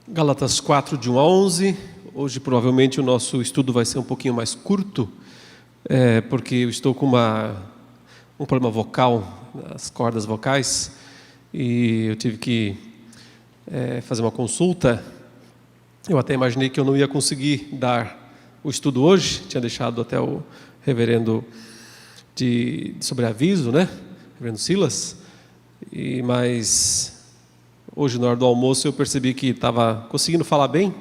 Gálatas 4, de 1 a 11. Hoje, provavelmente, o nosso estudo vai ser um pouquinho mais curto, porque eu estou com um problema vocal, nas cordas vocais, e eu tive que fazer uma consulta. Eu até imaginei que eu não ia conseguir dar o estudo hoje, tinha deixado até o reverendo de sobreaviso, né? Reverendo Silas, mas hoje, na hora do almoço, eu percebi que estava conseguindo falar bem,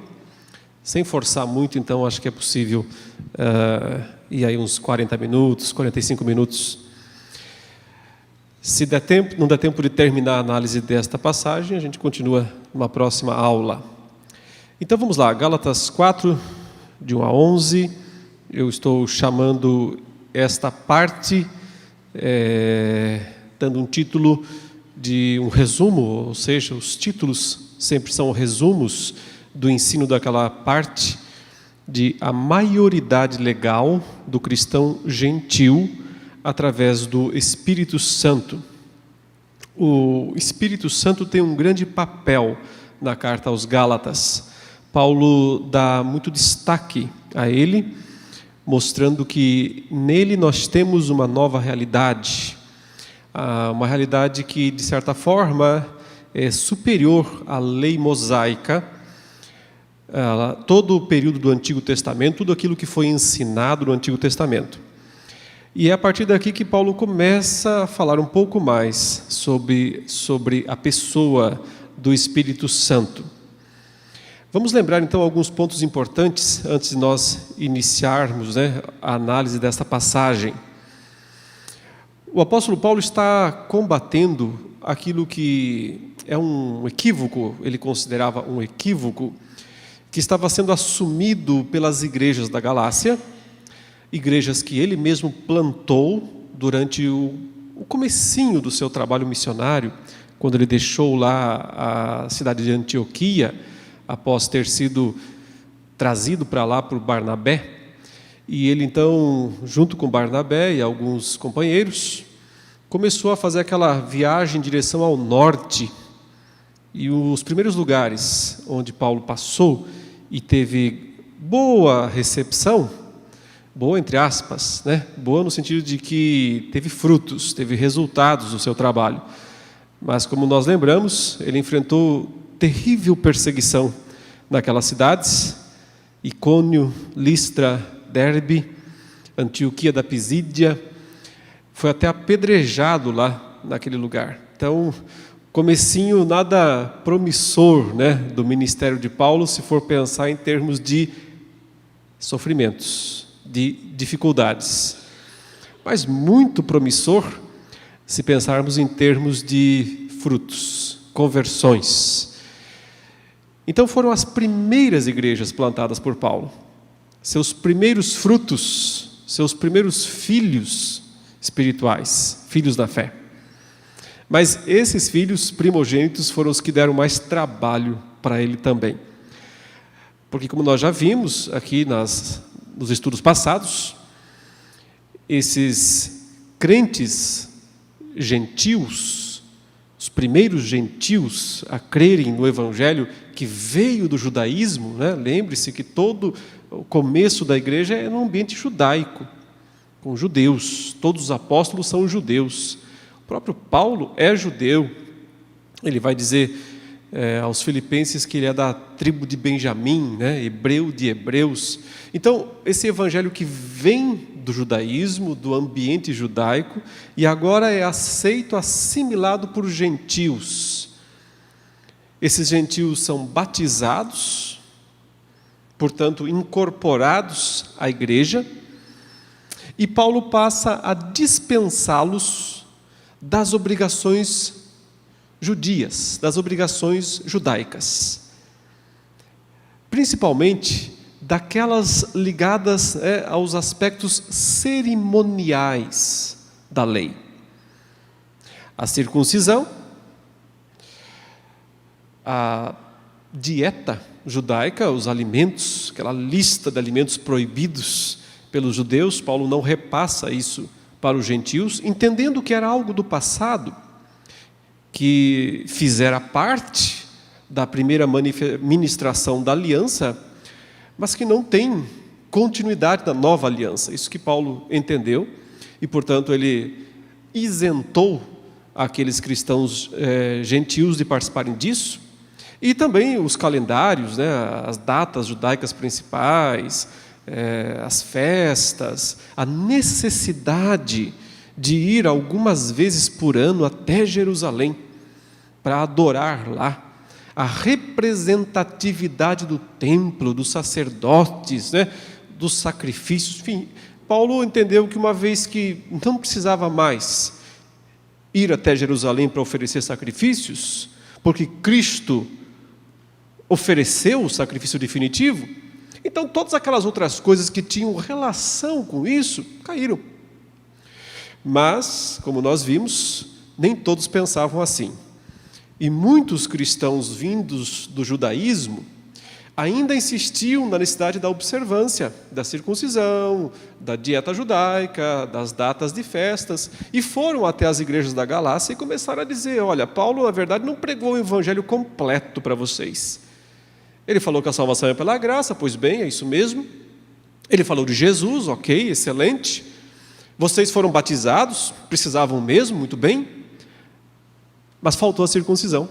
sem forçar muito, então acho que é possível ir aí uns 40 minutos, 45 minutos. Se der tempo, não der tempo de terminar a análise desta passagem, a gente continua numa próxima aula. Então vamos lá, Gálatas 4, de 1 a 11, eu estou chamando esta parte, dando um título de um resumo, ou seja, os títulos sempre são resumos do ensino daquela parte de a maioridade legal do cristão gentil através do Espírito Santo. O Espírito Santo tem um grande papel na carta aos Gálatas. Paulo dá muito destaque a ele, mostrando que nele nós temos uma nova realidade, uma realidade que, de certa forma, é superior à lei mosaica, todo o período do Antigo Testamento, tudo aquilo que foi ensinado no Antigo Testamento. E é a partir daqui que Paulo começa a falar um pouco mais sobre a pessoa do Espírito Santo. Vamos lembrar então alguns pontos importantes antes de nós iniciarmos, a análise desta passagem. O apóstolo Paulo está combatendo aquilo que é um equívoco, ele considerava um equívoco, que estava sendo assumido pelas igrejas da Galácia, igrejas que ele mesmo plantou durante o comecinho do seu trabalho missionário, quando ele deixou lá a cidade de Antioquia, após ter sido trazido para lá por Barnabé. E ele então, junto com Barnabé e alguns companheiros, começou a fazer aquela viagem em direção ao norte. E os primeiros lugares onde Paulo passou e teve boa recepção, boa entre aspas, boa no sentido de que teve frutos, teve resultados do seu trabalho. Mas como nós lembramos, ele enfrentou terrível perseguição naquelas cidades, Icônio, Listra, Derbe, Antioquia da Pisídia, foi até apedrejado lá naquele lugar. Então, comecinho nada promissor, do ministério de Paulo, se for pensar em termos de sofrimentos, de dificuldades. Mas muito promissor, se pensarmos em termos de frutos, conversões. Então foram as primeiras igrejas plantadas por Paulo. Seus primeiros frutos, seus primeiros filhos espirituais, filhos da fé. Mas esses filhos primogênitos foram os que deram mais trabalho para ele também. Porque, como nós já vimos aqui nos estudos passados, esses crentes gentios, os primeiros gentios a crerem no Evangelho que veio do judaísmo, lembre-se que todo o começo da igreja é num ambiente judaico, com judeus, todos os apóstolos são judeus, o próprio Paulo é judeu, ele vai dizer aos filipenses que ele é da tribo de Benjamim, hebreu de hebreus. Então, esse evangelho que vem do judaísmo, do ambiente judaico, e agora é aceito, assimilado por gentios. Esses gentios são batizados, portanto, incorporados à igreja, e Paulo passa a dispensá-los das obrigações judias, das obrigações judaicas, principalmente daquelas ligadas aos aspectos cerimoniais da lei. A circuncisão, a dieta judaica, os alimentos, aquela lista de alimentos proibidos pelos judeus. Paulo não repassa isso para os gentios, entendendo que era algo do passado, que fizera parte da primeira ministração da aliança, mas que não tem continuidade da nova aliança. Isso que Paulo entendeu, e portanto ele isentou aqueles cristãos gentios de participarem disso, e também os calendários, né, as datas judaicas principais, as festas, a necessidade de ir algumas vezes por ano até Jerusalém para adorar lá, a representatividade do templo, dos sacerdotes, né, dos sacrifícios. Enfim, Paulo entendeu que uma vez que não precisava mais ir até Jerusalém para oferecer sacrifícios, porque Cristo ofereceu o sacrifício definitivo, então todas aquelas outras coisas que tinham relação com isso caíram. Mas, como nós vimos, nem todos pensavam assim. E muitos cristãos vindos do judaísmo ainda insistiam na necessidade da observância, da circuncisão, da dieta judaica, das datas de festas, e foram até as igrejas da Galácia e começaram a dizer: olha, Paulo, na verdade, não pregou o evangelho completo para vocês. Ele falou que a salvação é pela graça, pois bem, é isso mesmo. Ele falou de Jesus, ok, excelente. Vocês foram batizados, precisavam mesmo, muito bem, mas faltou a circuncisão.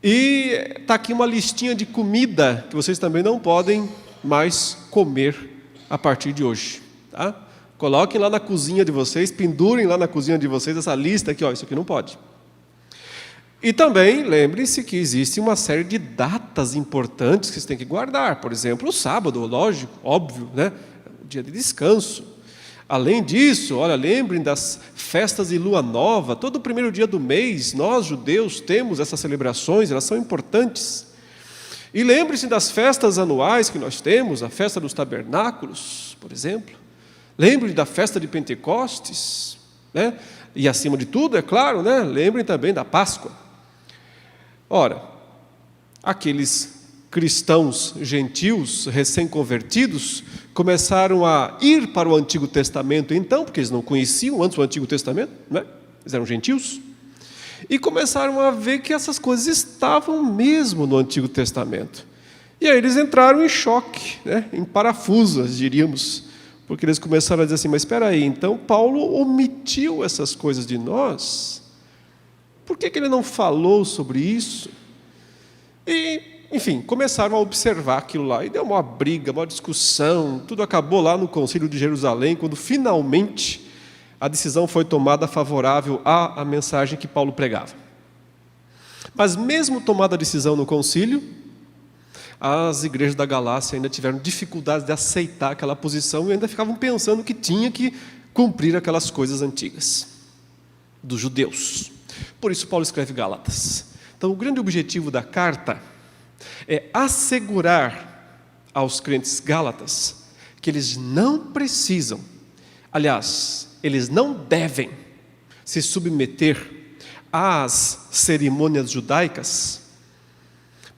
E está aqui uma listinha de comida que vocês também não podem mais comer a partir de hoje. Tá? Coloquem lá na cozinha de vocês, pendurem lá na cozinha de vocês essa lista aqui, ó, isso aqui não pode. E também lembrem-se que existe uma série de datas importantes que vocês têm que guardar. Por exemplo, o sábado, lógico, óbvio, né? O dia de descanso. Além disso, olha, lembrem das festas de lua nova. Todo o primeiro dia do mês, nós judeus temos essas celebrações, elas são importantes. E lembre-se das festas anuais que nós temos, a festa dos tabernáculos, por exemplo. Lembrem da festa de Pentecostes, né? E acima de tudo, é claro, né? Lembrem também da Páscoa. Ora, aqueles cristãos gentios recém-convertidos começaram a ir para o Antigo Testamento então, porque eles não conheciam antes o Antigo Testamento, né? Eles eram gentios, e começaram a ver que essas coisas estavam mesmo no Antigo Testamento. E aí eles entraram em choque, né? Em parafusas, diríamos, porque eles começaram a dizer assim: mas espera aí, então Paulo omitiu essas coisas de nós? Por que ele não falou sobre isso? E, enfim, começaram a observar aquilo lá, e deu uma briga, uma discussão, tudo acabou lá no Concílio de Jerusalém, quando finalmente a decisão foi tomada favorável à mensagem que Paulo pregava. Mas mesmo tomada a decisão no concílio, as igrejas da Galácia ainda tiveram dificuldade de aceitar aquela posição e ainda ficavam pensando que tinha que cumprir aquelas coisas antigas dos judeus. Por isso Paulo escreve Gálatas. Então o grande objetivo da carta é assegurar aos crentes gálatas que eles não precisam, aliás, eles não devem se submeter às cerimônias judaicas,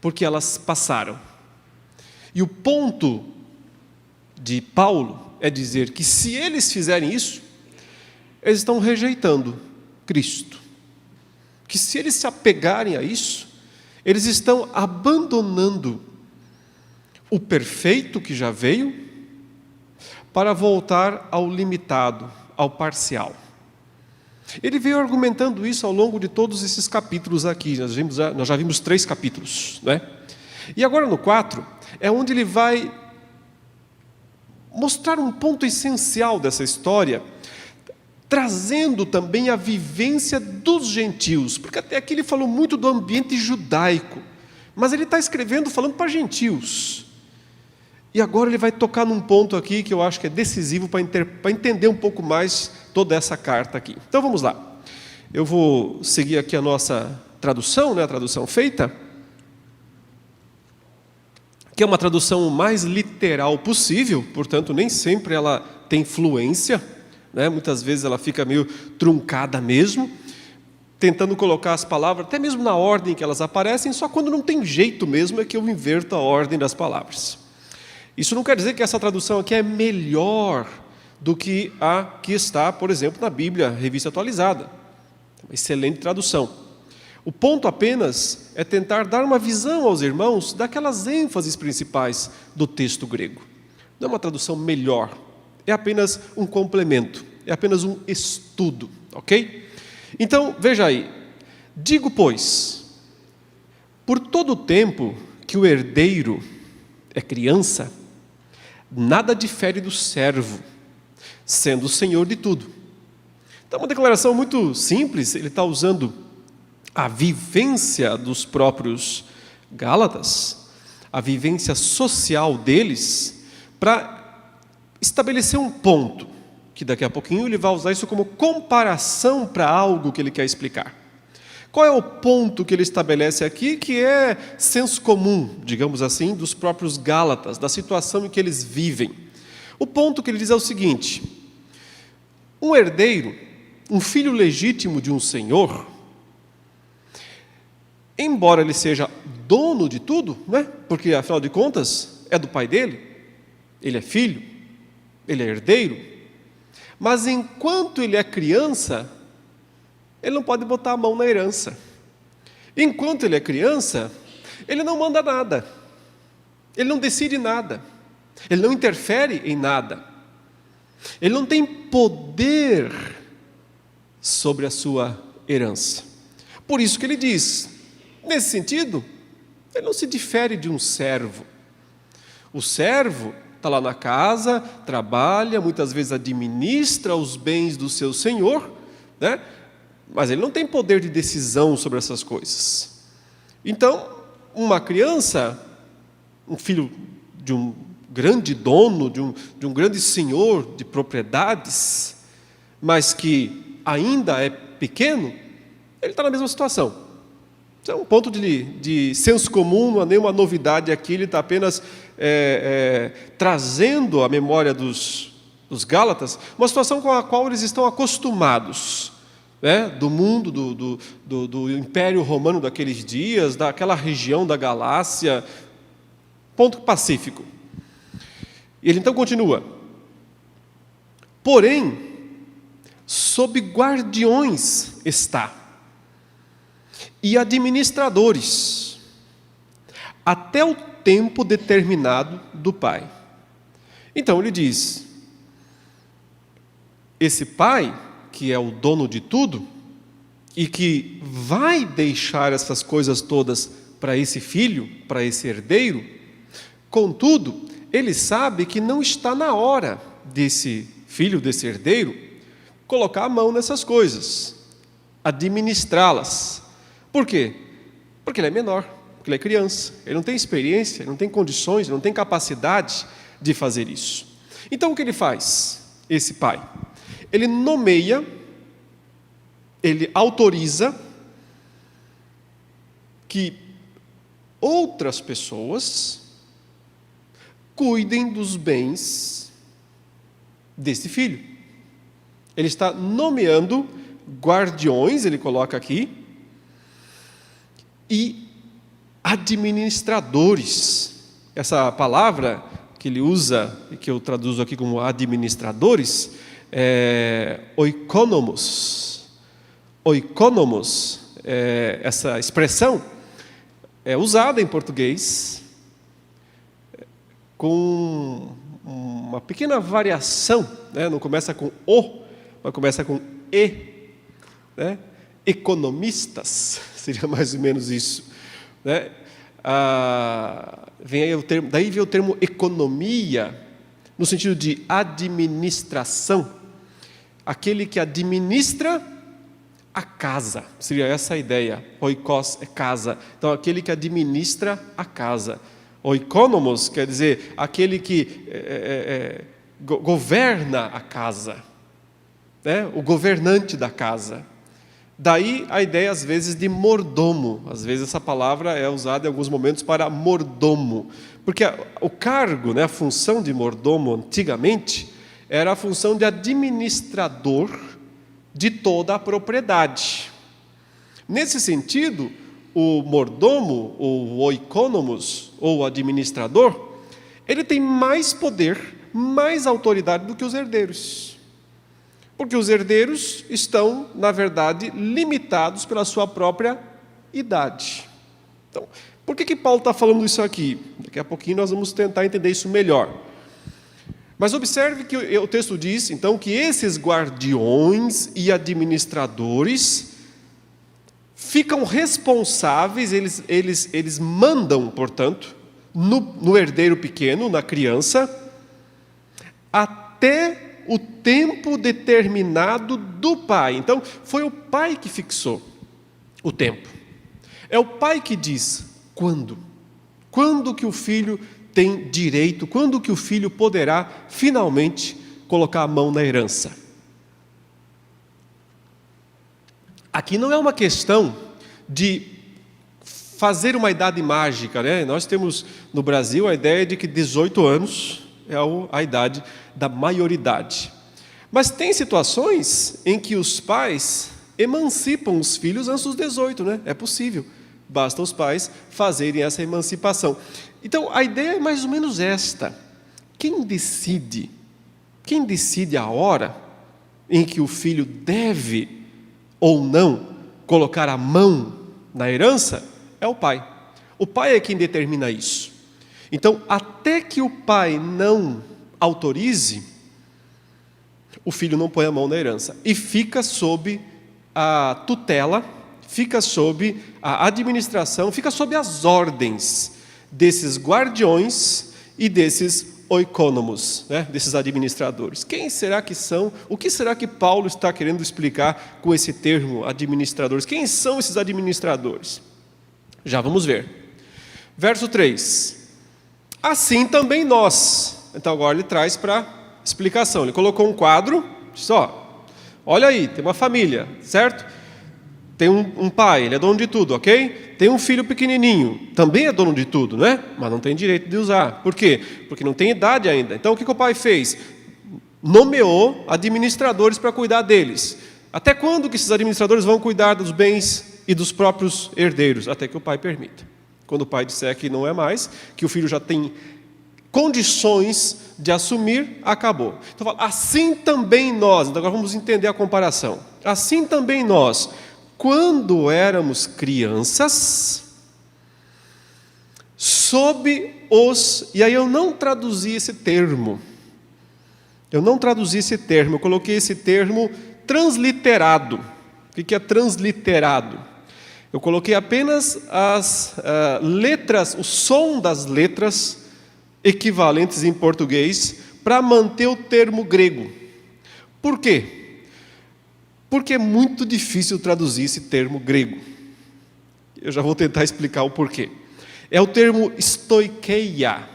porque elas passaram. E o ponto de Paulo é dizer que se eles fizerem isso, eles estão rejeitando Cristo. Que se eles se apegarem a isso, eles estão abandonando o perfeito que já veio para voltar ao limitado, ao parcial. Ele veio argumentando isso ao longo de todos esses capítulos aqui. Nós já vimos 3 capítulos, né? E agora no 4 é onde ele vai mostrar um ponto essencial dessa história, trazendo também a vivência dos gentios, porque até aqui ele falou muito do ambiente judaico, mas ele está escrevendo falando para gentios. E agora ele vai tocar num ponto aqui que eu acho que é decisivo para entender um pouco mais toda essa carta aqui. Então vamos lá. Eu vou seguir aqui a nossa tradução, né, a tradução feita, que é uma tradução o mais literal possível, portanto nem sempre ela tem fluência, né? Muitas vezes ela fica meio truncada mesmo, tentando colocar as palavras, até mesmo na ordem que elas aparecem, só quando não tem jeito mesmo é que eu inverto a ordem das palavras. Isso não quer dizer que essa tradução aqui é melhor do que a que está, por exemplo, na Bíblia, Revista Atualizada. Uma excelente tradução. O ponto apenas é tentar dar uma visão aos irmãos daquelas ênfases principais do texto grego. Não é uma tradução melhor, é apenas um complemento, é apenas um estudo, ok? Então, veja aí. Digo, pois, por todo o tempo que o herdeiro é criança, nada difere do servo, sendo o senhor de tudo. Então, uma declaração muito simples, ele está usando a vivência dos próprios Gálatas, a vivência social deles, para estabelecer um ponto, que daqui a pouquinho ele vai usar isso como comparação para algo que ele quer explicar. Qual é o ponto que ele estabelece aqui, que é senso comum, digamos assim, dos próprios Gálatas, da situação em que eles vivem? O ponto que ele diz é o seguinte: um herdeiro, um filho legítimo de um senhor, embora ele seja dono de tudo, né? Porque afinal de contas é do pai dele, ele é filho, ele é herdeiro, mas enquanto ele é criança, ele não pode botar a mão na herança. Enquanto ele é criança, ele não manda nada, ele não decide nada, ele não interfere em nada, ele não tem poder sobre a sua herança. Por isso que ele diz, nesse sentido, ele não se difere de um servo. O servo está lá na casa, trabalha, muitas vezes administra os bens do seu senhor, né? Mas ele não tem poder de decisão sobre essas coisas. Então, uma criança, um filho de um grande dono, de um grande senhor de propriedades, mas que ainda é pequeno, ele está na mesma situação. Isso é um ponto de senso comum, não há nenhuma novidade aqui, ele está apenas trazendo à memória dos Gálatas uma situação com a qual eles estão acostumados, né, do mundo, do Império Romano daqueles dias, daquela região da Galácia, ponto pacífico. E ele então continua: porém, sob guardiões está, e administradores, até o tempo determinado do pai. Então ele diz, esse pai, que é o dono de tudo, e que vai deixar essas coisas todas para esse filho, para esse herdeiro, contudo, ele sabe que não está na hora desse filho, desse herdeiro, colocar a mão nessas coisas, administrá-las. Por quê? Porque ele é menor, porque ele é criança, ele não tem experiência, ele não tem condições, ele não tem capacidade de fazer isso. Então o que ele faz, esse pai? Ele nomeia, ele autoriza que outras pessoas cuidem dos bens desse filho. Ele está nomeando guardiões, ele coloca aqui, e administradores. Essa palavra que ele usa, e que eu traduzo aqui como administradores, oikonomos. Oikonomos, essa expressão é usada em português com uma pequena variação, né? Não começa com o, mas começa com e, né? Economistas, seria mais ou menos isso, né? Vem aí o termo, daí vem o termo economia, no sentido de administração, aquele que administra a casa, seria essa a ideia. Oikos é casa, então aquele que administra a casa. Oikonomos quer dizer aquele que governa a casa, né? O governante da casa. Daí a ideia às vezes de mordomo, às vezes essa palavra é usada em alguns momentos para mordomo, porque o cargo, né, a função de mordomo antigamente era a função de administrador de toda a propriedade. Nesse sentido, o mordomo, ou o oikonomos, ou o administrador, ele tem mais poder, mais autoridade do que os herdeiros. Porque os herdeiros estão, na verdade, limitados pela sua própria idade. Então, por que Paulo está falando isso aqui? Daqui a pouquinho nós vamos tentar entender isso melhor. Mas observe que o texto diz, então, que esses guardiões e administradores ficam responsáveis, eles mandam, portanto, no herdeiro pequeno, na criança, até o tempo determinado do pai. Então, foi o pai que fixou o tempo. É o pai que diz quando. Quando que o filho tem direito, quando que o filho poderá finalmente colocar a mão na herança. Aqui não é uma questão de fazer uma idade mágica, né? Nós temos no Brasil a ideia de que 18 anos é a idade da maioridade. Mas tem situações em que os pais emancipam os filhos antes dos 18, né? É possível. Basta os pais fazerem essa emancipação. Então, a ideia é mais ou menos esta. Quem decide a hora em que o filho deve ou não colocar a mão na herança é o pai. O pai é quem determina isso. Então, até que o pai não autorize, o filho não põe a mão na herança. E fica sob a tutela, fica sob a administração, fica sob as ordens desses guardiões e desses oikônomos, né? Desses administradores. Quem será que são? O que será que Paulo está querendo explicar com esse termo administradores? Quem são esses administradores? Já vamos ver. Verso 3. Assim também nós. Então agora ele traz para explicação. Ele colocou um quadro, disse, olha aí, tem uma família, certo? Tem um pai, ele é dono de tudo, ok? Tem um filho pequenininho, também é dono de tudo, né? Mas não tem direito de usar. Por quê? Porque não tem idade ainda. Então o que o pai fez? Nomeou administradores para cuidar deles. Até quando que esses administradores vão cuidar dos bens e dos próprios herdeiros? Até que o pai permita. Quando o pai disser que não é mais, que o filho já tem condições de assumir, acabou. Então, assim também nós, então agora vamos entender a comparação. Assim também nós, quando éramos crianças, e aí eu não traduzi esse termo, eu coloquei esse termo transliterado. O que é transliterado? Eu coloquei apenas as letras, o som das letras equivalentes em português, para manter o termo grego. Por quê? Porque é muito difícil traduzir esse termo grego. Eu já vou tentar explicar o porquê. É o termo stoikeia,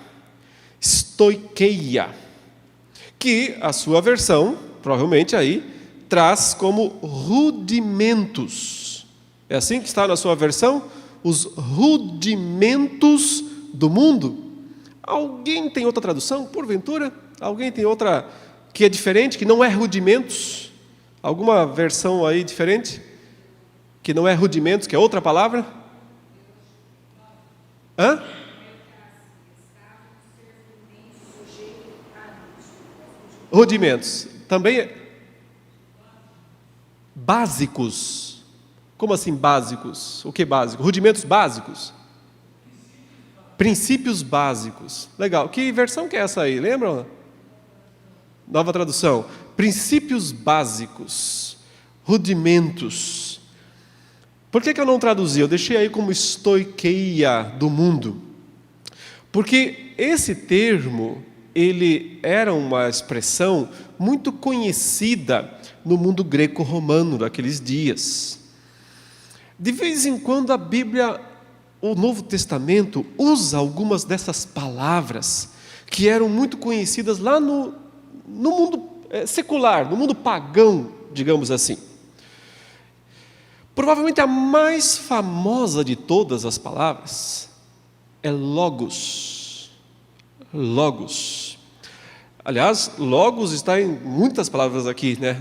que a sua versão, provavelmente aí, traz como rudimentos. É assim que está na sua versão? Os rudimentos do mundo. Alguém tem outra tradução, porventura? Alguém tem outra que é diferente, que não é rudimentos? Alguma versão aí diferente? Que não é rudimentos, que é outra palavra? Hã? Rudimentos. Também é básicos. Como assim básicos? O que básico? Rudimentos básicos? Princípios básicos. Legal. Que versão que é essa aí? Lembram? Nova tradução. Princípios básicos. Rudimentos. Por que eu não traduzi? Eu deixei aí como stoikeia do mundo. Porque esse termo, ele era uma expressão muito conhecida no mundo greco-romano daqueles dias. De vez em quando a Bíblia, o Novo Testamento, usa algumas dessas palavras que eram muito conhecidas lá no mundo secular, no mundo pagão, digamos assim. Provavelmente a mais famosa de todas as palavras é logos. Logos. Aliás, logos está em muitas palavras aqui, né,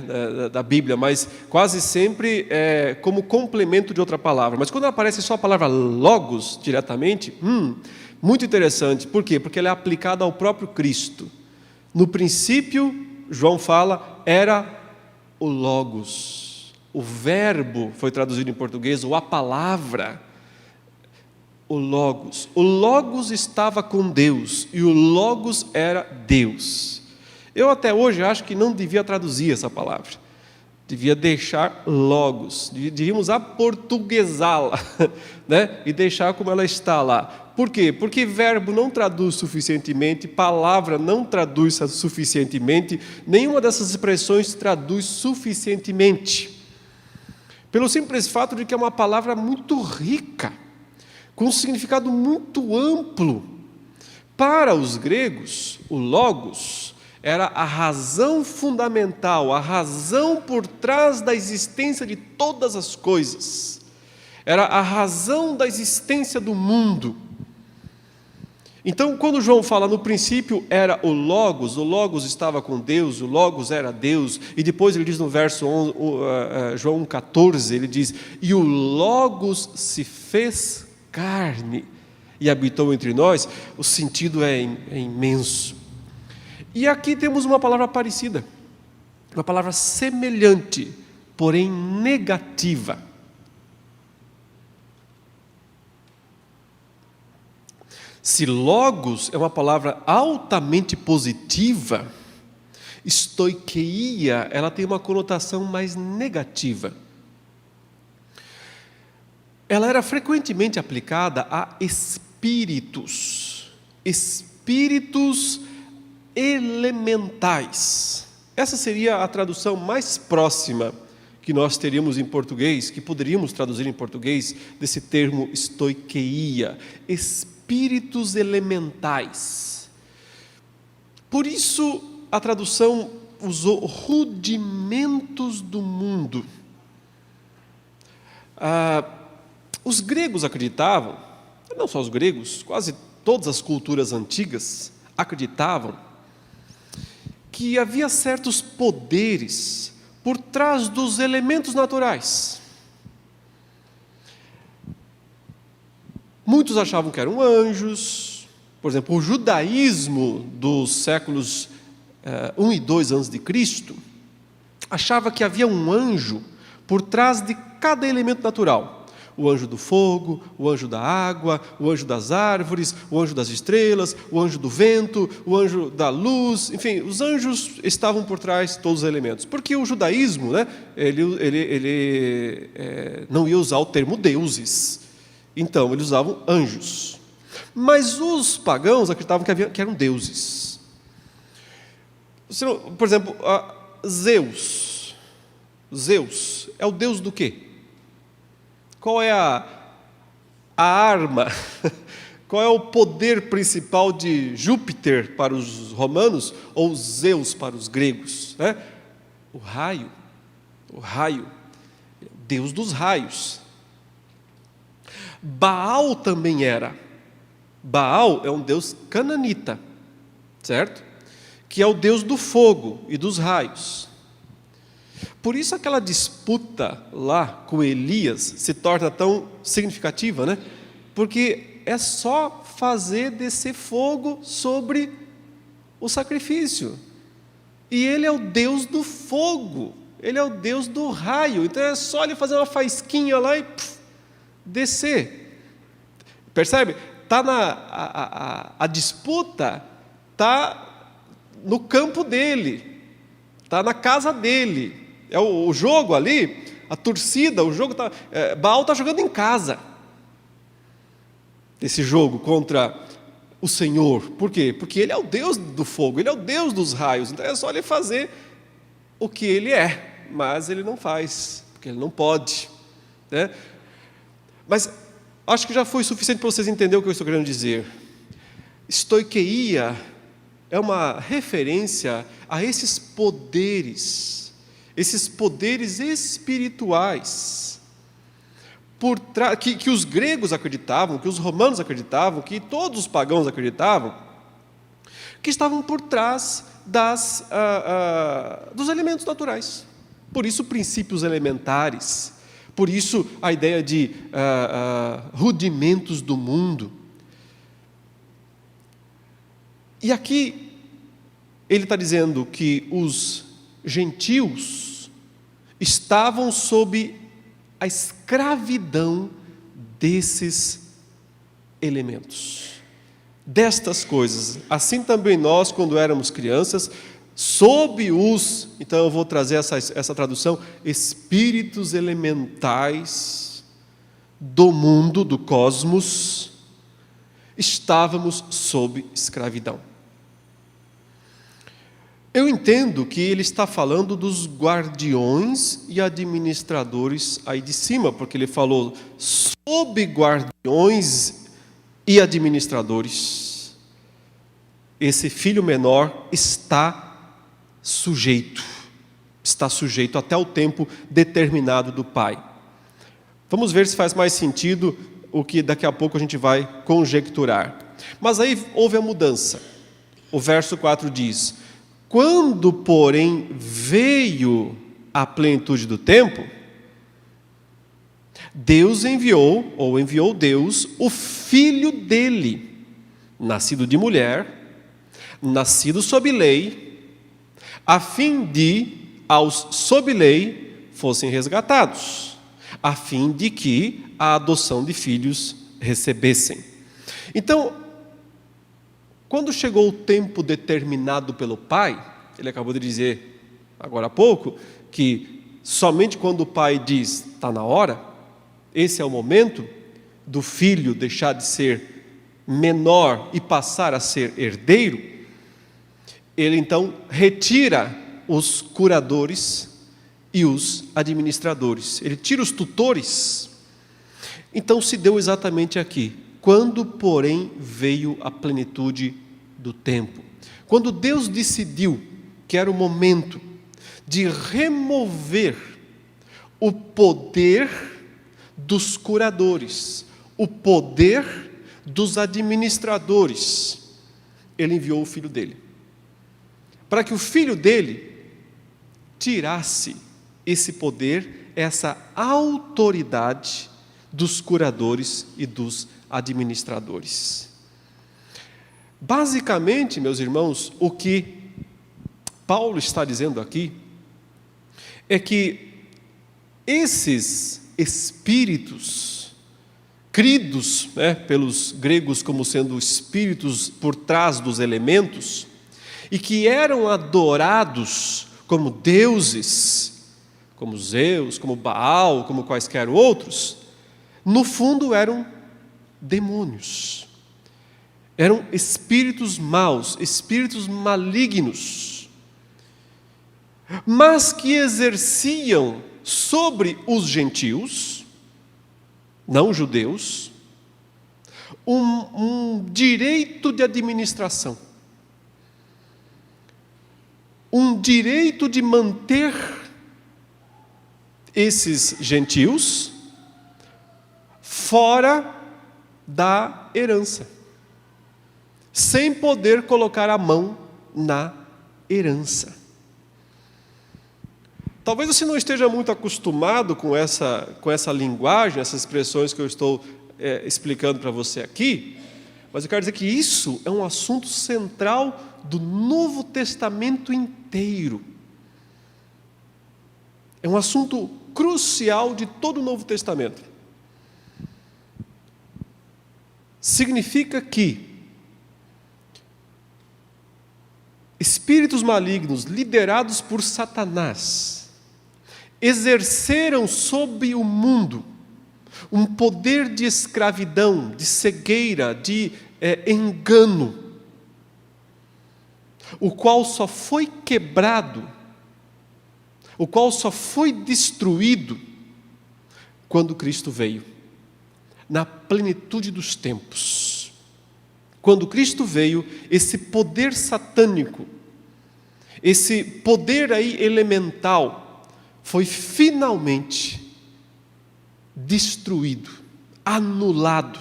da Bíblia, mas quase sempre como complemento de outra palavra. Mas quando aparece só a palavra logos diretamente, muito interessante. Por quê? Porque ela é aplicada ao próprio Cristo. No princípio, João fala, era o logos. O verbo foi traduzido em português, ou a palavra. o Logos. O Logos estava com Deus e o Logos era Deus. Eu até hoje acho que não devia traduzir essa palavra. Devia deixar Logos. Devíamos aportuguesá-la, né? E deixar como ela está lá. Por quê? Porque verbo não traduz suficientemente, palavra não traduz suficientemente, nenhuma dessas expressões traduz suficientemente. Pelo simples fato de que é uma palavra muito rica, com um significado muito amplo. Para os gregos, o Logos era a razão fundamental, a razão por trás da existência de todas as coisas. Era a razão da existência do mundo. Então, quando João fala no princípio era o Logos estava com Deus, o Logos era Deus, e depois ele diz no verso João 14, ele diz, e o Logos se fez carne e habitou entre nós, o sentido é imenso. E aqui temos uma palavra parecida, uma palavra semelhante, porém negativa. Se Logos é uma palavra altamente positiva, estoiqueia, ela tem uma conotação mais negativa. Ela era frequentemente aplicada a espíritos elementais. Essa seria a tradução mais próxima que nós teríamos em português, que poderíamos traduzir em português, desse termo estoiqueia, espíritos elementais. Por isso, a tradução usou rudimentos do mundo. Os gregos acreditavam, não só os gregos, quase todas as culturas antigas acreditavam que havia certos poderes por trás dos elementos naturais. Muitos achavam que eram anjos. Por exemplo, o judaísmo dos séculos 1 e 2 a.C. achava que havia um anjo por trás de cada elemento natural. O anjo do fogo, o anjo da água, o anjo das árvores, o anjo das estrelas, o anjo do vento, o anjo da luz, enfim, os anjos estavam por trás de todos os elementos. Porque o judaísmo, né, ele não ia usar o termo deuses, então eles usavam anjos. Mas os pagãos acreditavam que eram deuses. Por exemplo, Zeus é o deus do quê? Qual é a arma, qual é o poder principal de Júpiter para os romanos, ou Zeus para os gregos? Né? O raio, Deus dos raios. Baal também era. Baal é um deus cananita, certo? Que é o deus do fogo e dos raios. Por isso aquela disputa lá com Elias se torna tão significativa, né? Porque é só fazer descer fogo sobre o sacrifício. E ele é o Deus do fogo, ele é o Deus do raio. Então é só ele fazer uma faísquinha lá e descer. Percebe? A disputa está no campo dele, está na casa dele. É o jogo ali, a torcida, o jogo está... Baal está jogando em casa. Esse jogo contra o Senhor. Por quê? Porque ele é o Deus do fogo, ele é o Deus dos raios. Então é só ele fazer o que ele é. Mas ele não faz, porque ele não pode. Né? Mas acho que já foi suficiente para vocês entenderem o que eu estou querendo dizer. Estoiqueia é uma referência a esses poderes espirituais, que os gregos acreditavam, que os romanos acreditavam, que todos os pagãos acreditavam, que estavam por trás dos elementos naturais. Por isso, princípios elementares, por isso a ideia de rudimentos do mundo. E aqui ele está dizendo que os gentios estavam sob a escravidão desses elementos. Destas coisas, assim também nós, quando éramos crianças, sob os, então eu vou trazer essa tradução, espíritos elementais do mundo, do cosmos, estávamos sob escravidão. Eu entendo que ele está falando dos guardiões e administradores aí de cima, porque ele falou sob guardiões e administradores. Esse filho menor está sujeito até o tempo determinado do pai. Vamos ver se faz mais sentido o que daqui a pouco a gente vai conjecturar. Mas aí houve a mudança. O verso 4 diz: quando, porém, veio a plenitude do tempo, Deus enviou Deus, o filho dele, nascido de mulher, nascido sob lei, a fim de aos sob lei fossem resgatados, a fim de que a adoção de filhos recebessem. Então, quando chegou o tempo determinado pelo pai, ele acabou de dizer agora há pouco, que somente quando o pai diz, está na hora, esse é o momento do filho deixar de ser menor e passar a ser herdeiro, ele então retira os curadores e os administradores, ele tira os tutores. Então se deu exatamente aqui, quando porém veio a plenitude do tempo, quando Deus decidiu que era o momento de remover o poder dos curadores, o poder dos administradores, ele enviou o filho dele, para que o filho dele tirasse esse poder, essa autoridade dos curadores e dos administradores. Basicamente, meus irmãos, o que Paulo está dizendo aqui é que esses espíritos, cridos, pelos gregos como sendo espíritos por trás dos elementos, e que eram adorados como deuses, como Zeus, como Baal, como quaisquer outros, no fundo eram demônios, eram espíritos maus, espíritos malignos, mas que exerciam sobre os gentios, não judeus, um direito de administração, um direito de manter esses gentios fora da herança, sem poder colocar a mão na herança. Talvez você não esteja muito acostumado com essa linguagem, essas expressões que eu estou explicando para você aqui, mas eu quero dizer que isso é um assunto central do Novo Testamento inteiro. É um assunto crucial de todo o Novo Testamento. Significa que espíritos malignos liderados por Satanás exerceram sobre o mundo um poder de escravidão, de cegueira, de engano, o qual só foi quebrado, o qual só foi destruído quando Cristo veio, na plenitude dos tempos. Quando Cristo veio, esse poder satânico, esse poder aí elemental, foi finalmente destruído, anulado,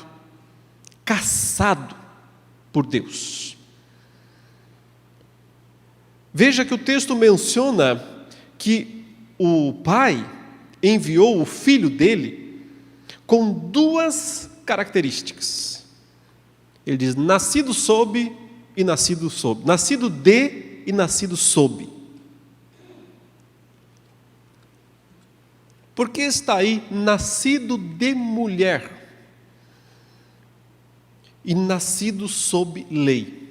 cassado por Deus. Veja que o texto menciona que o pai enviou o filho dele com duas características. Ele diz, nascido sob e nascido sob, nascido de e nascido sob. Por que está aí nascido de mulher? e nascido sob lei.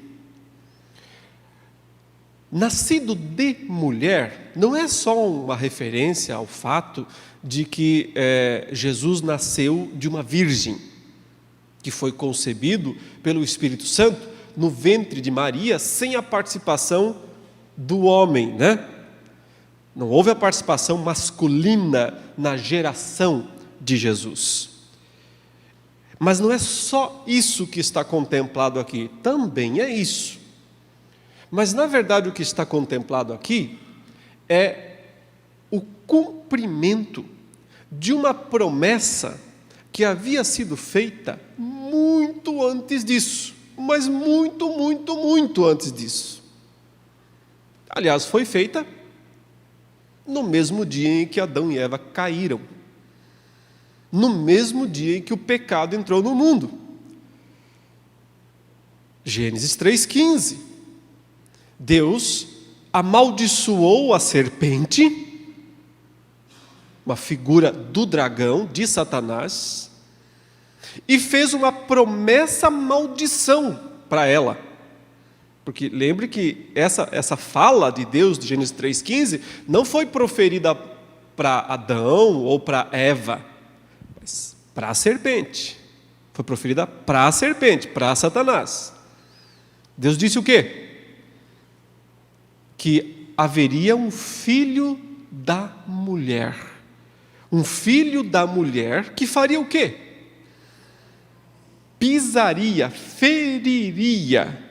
Nascido de mulher não é só uma referência ao fato de que Jesus nasceu de uma virgem, que foi concebido pelo Espírito Santo no ventre de Maria, sem a participação do homem, né? Não houve a participação masculina na geração de Jesus. Mas não é só isso que está contemplado aqui, também é isso. Mas, na verdade, o que está contemplado aqui é o cumprimento de uma promessa que havia sido feita muito antes disso, mas muito, muito, muito antes disso. Aliás, foi feita no mesmo dia em que Adão e Eva caíram, no mesmo dia em que o pecado entrou no mundo. Gênesis 3,15. Deus amaldiçoou a serpente, uma figura do dragão, de Satanás, e fez uma promessa maldição para ela. Porque lembre que essa fala de Deus, de Gênesis 3,15, não foi proferida para Adão ou para Eva, mas para a serpente. Foi proferida para a serpente, para Satanás. Deus disse o quê? Que haveria um filho da mulher. Um filho da mulher que faria o quê? Pisaria, feriria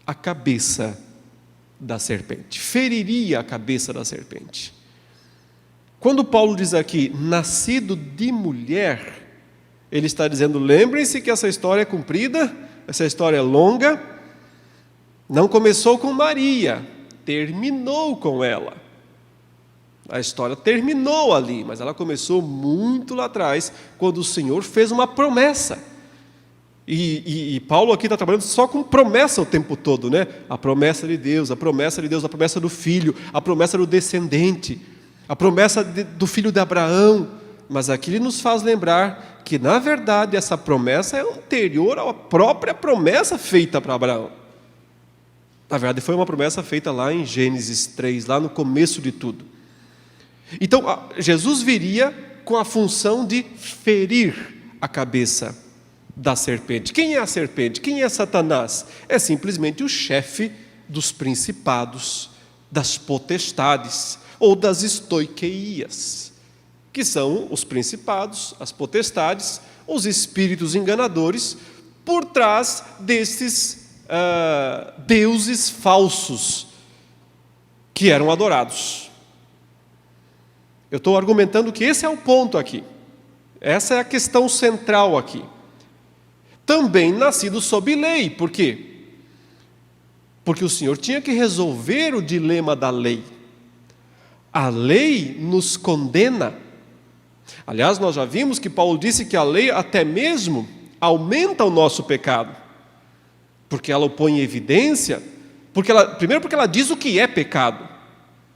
a cabeça da serpente. Feriria a cabeça da serpente. Quando Paulo diz aqui, nascido de mulher, ele está dizendo, lembrem-se que essa história é comprida, essa história é longa, não começou com Maria, terminou com ela. A história terminou ali, mas ela começou muito lá atrás, quando o Senhor fez uma promessa. E Paulo aqui está trabalhando só com promessa o tempo todo, né? A promessa de Deus, a promessa de Deus, a promessa do filho, a promessa do descendente, a promessa do filho de Abraão. Mas aqui ele nos faz lembrar que, na verdade, essa promessa é anterior à própria promessa feita para Abraão. Na verdade, foi uma promessa feita lá em Gênesis 3, lá no começo de tudo. Então, Jesus viria com a função de ferir a cabeça da serpente. Quem é a serpente? Quem é Satanás? É simplesmente o chefe dos principados, das potestades, ou das estoiqueias, que são os principados, as potestades, os espíritos enganadores, por trás desses deuses falsos que eram adorados. Eu estou argumentando que esse é o ponto aqui. Essa é a questão central aqui. Também nascido sob lei. Por quê? Porque o Senhor tinha que resolver o dilema da lei. A lei nos condena. Aliás, nós já vimos que Paulo disse que a lei até mesmo aumenta o nosso pecado. Porque ela o põe em evidência. Primeiro porque ela diz o que é pecado.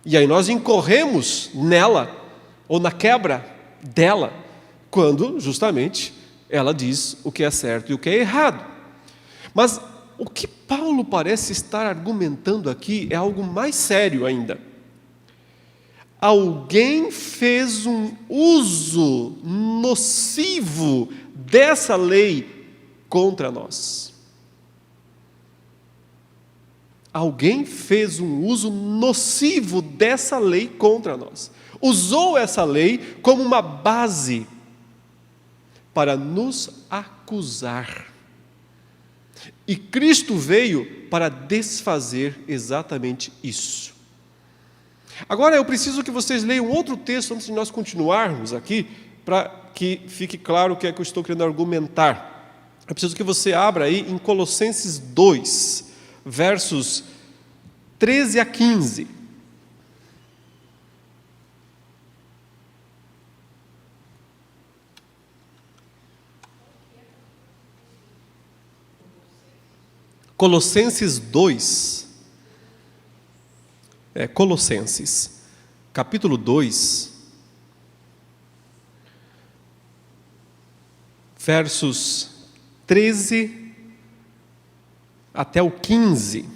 E aí nós incorremos nela, ou na quebra dela, quando justamente ela diz o que é certo e o que é errado. Mas o que Paulo parece estar argumentando aqui é algo mais sério ainda. Alguém fez um uso nocivo dessa lei contra nós. Alguém fez um uso nocivo dessa lei contra nós. Usou essa lei como uma base para nos acusar. E Cristo veio para desfazer exatamente isso. Agora eu preciso que vocês leiam outro texto antes de nós continuarmos aqui, para que fique claro o que é que eu estou querendo argumentar. Eu preciso que você abra aí em Colossenses 2, versos 13 a 15. Colossenses 2, Colossenses, capítulo 2, versos 13 até o 15.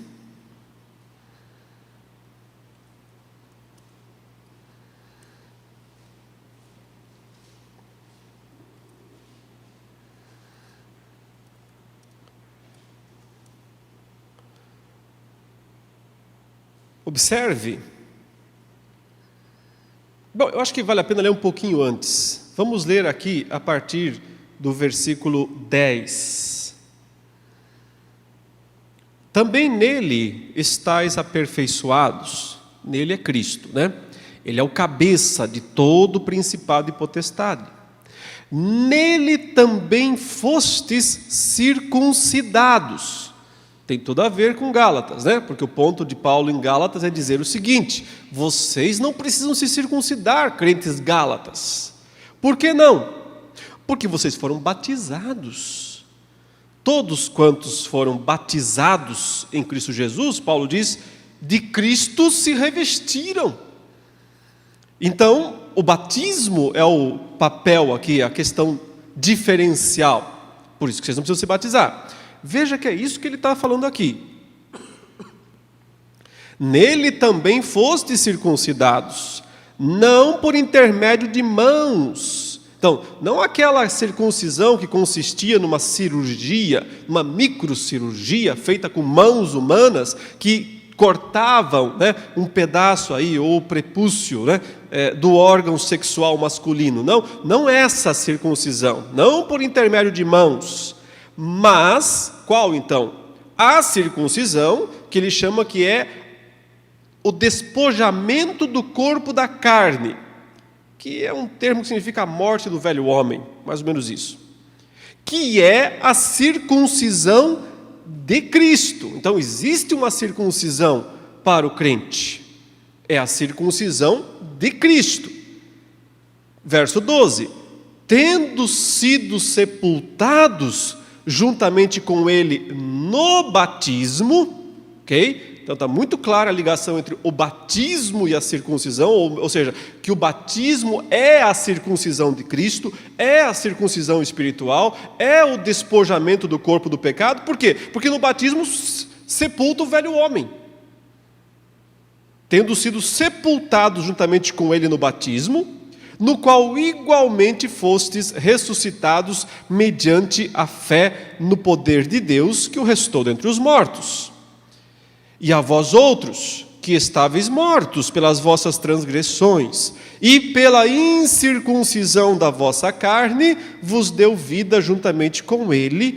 Observe. Bom, eu acho que vale a pena ler um pouquinho antes. Vamos ler aqui a partir do versículo 10. Também nele estáis aperfeiçoados. Nele é Cristo, né? Ele é o cabeça de todo principado e potestade. Nele também fostes circuncidados. Tem tudo a ver com Gálatas, né? Porque o ponto de Paulo em Gálatas é dizer o seguinte: vocês não precisam se circuncidar, crentes gálatas. Por que não? Porque vocês foram batizados. Todos quantos foram batizados em Cristo Jesus, Paulo diz, de Cristo se revestiram. Então, o batismo é o papel aqui, a questão diferencial. Por isso que vocês não precisam se batizar. Veja que é isso que ele está falando aqui. Nele também fostes circuncidados, não por intermédio de mãos. Então, não aquela circuncisão que consistia numa cirurgia, uma microcirurgia feita com mãos humanas que cortavam, né, um pedaço aí, ou o prepúcio, né, do órgão sexual masculino. Não essa circuncisão, não por intermédio de mãos. Mas, qual então? A circuncisão, que ele chama que é o despojamento do corpo da carne, que é um termo que significa a morte do velho homem, mais ou menos isso. Que é a circuncisão de Cristo. Então, existe uma circuncisão para o crente. É a circuncisão de Cristo. Verso 12. Tendo sido sepultados juntamente com ele no batismo, ok? Então está muito clara a ligação entre o batismo e a circuncisão, ou seja, que o batismo é a circuncisão de Cristo, é a circuncisão espiritual, é o despojamento do corpo do pecado. Por quê? Porque no batismo sepulta o velho homem. Tendo sido sepultados juntamente com ele no batismo, no qual igualmente fostes ressuscitados mediante a fé no poder de Deus que o restou dentre os mortos. E a vós outros, que estáveis mortos pelas vossas transgressões e pela incircuncisão da vossa carne, vos deu vida juntamente com ele,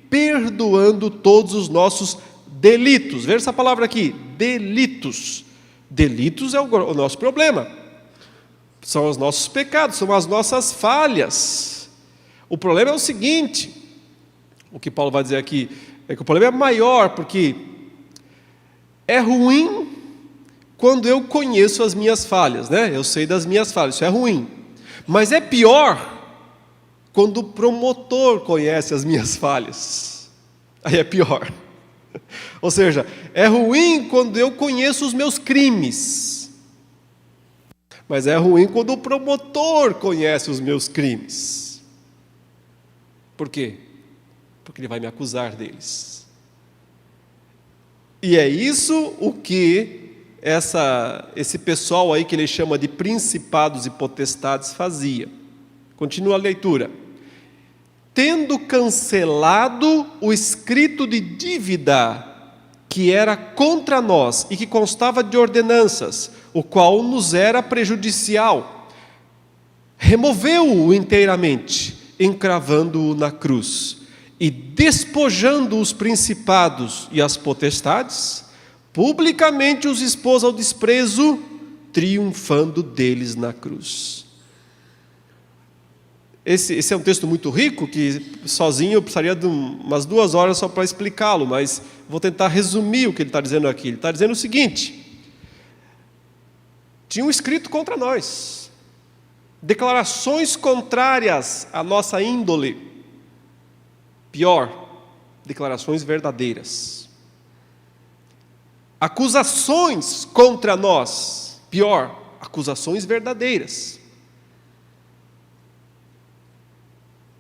perdoando todos os nossos delitos. Veja essa palavra aqui, delitos. Delitos é o nosso problema. São os nossos pecados, são as nossas falhas. O problema é o seguinte, o que Paulo vai dizer aqui, é que o problema é maior, porque é ruim quando eu conheço as minhas falhas, né? Eu sei das minhas falhas, isso é ruim. Mas é pior quando o promotor conhece as minhas falhas. Aí é pior. Ou seja, é ruim quando eu conheço os meus crimes. Mas é ruim quando o promotor conhece os meus crimes. Por quê? Porque ele vai me acusar deles. E é isso o que esse pessoal aí que ele chama de principados e potestades fazia. Continua a leitura. Tendo cancelado o escrito de dívida que era contra nós e que constava de ordenanças, o qual nos era prejudicial, removeu-o inteiramente, encravando-o na cruz, e despojando os principados e as potestades, publicamente os expôs ao desprezo, triunfando deles na cruz. Esse é um texto muito rico, que sozinho eu precisaria de umas 2 horas só para explicá-lo, mas vou tentar resumir o que ele está dizendo aqui. Ele está dizendo o seguinte: tinham escrito contra nós, declarações contrárias à nossa índole. Pior, declarações verdadeiras. Acusações contra nós. Pior, acusações verdadeiras.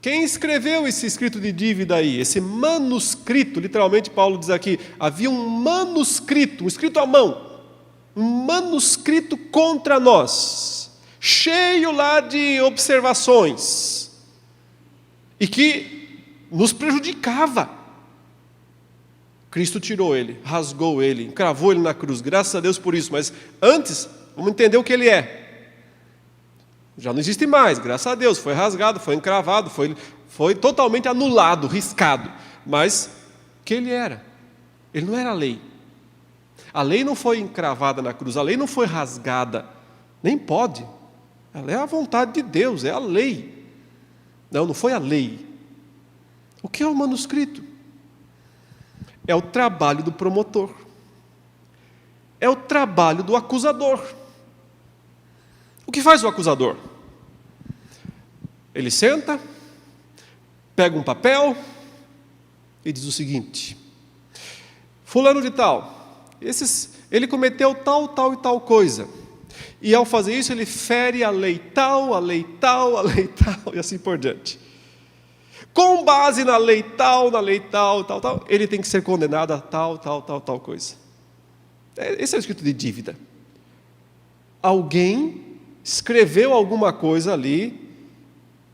Quem escreveu esse escrito de dívida aí? Esse manuscrito, literalmente Paulo diz aqui, havia um manuscrito, um escrito à mão, um manuscrito contra nós, cheio lá de observações, e que nos prejudicava. Cristo tirou ele, rasgou ele, encravou ele na cruz, graças a Deus por isso, mas antes, vamos entender o que ele é. Já não existe mais, graças a Deus, foi rasgado, foi encravado, foi totalmente anulado, riscado. Mas o que ele era? Ele não era a lei. A lei não foi encravada na cruz, a lei não foi rasgada, nem pode. Ela é a vontade de Deus, é a lei. Não foi a lei. O que é o manuscrito? É o trabalho do promotor. É o trabalho do acusador. O que faz o acusador? Ele senta, pega um papel e diz o seguinte: fulano de tal, ele cometeu tal, tal e tal coisa. E ao fazer isso ele fere a lei tal, a lei tal, a lei tal e assim por diante. Com base na lei tal, tal, tal, ele tem que ser condenado a tal, tal, tal, tal coisa. Esse é o escrito de dívida. Alguém escreveu alguma coisa ali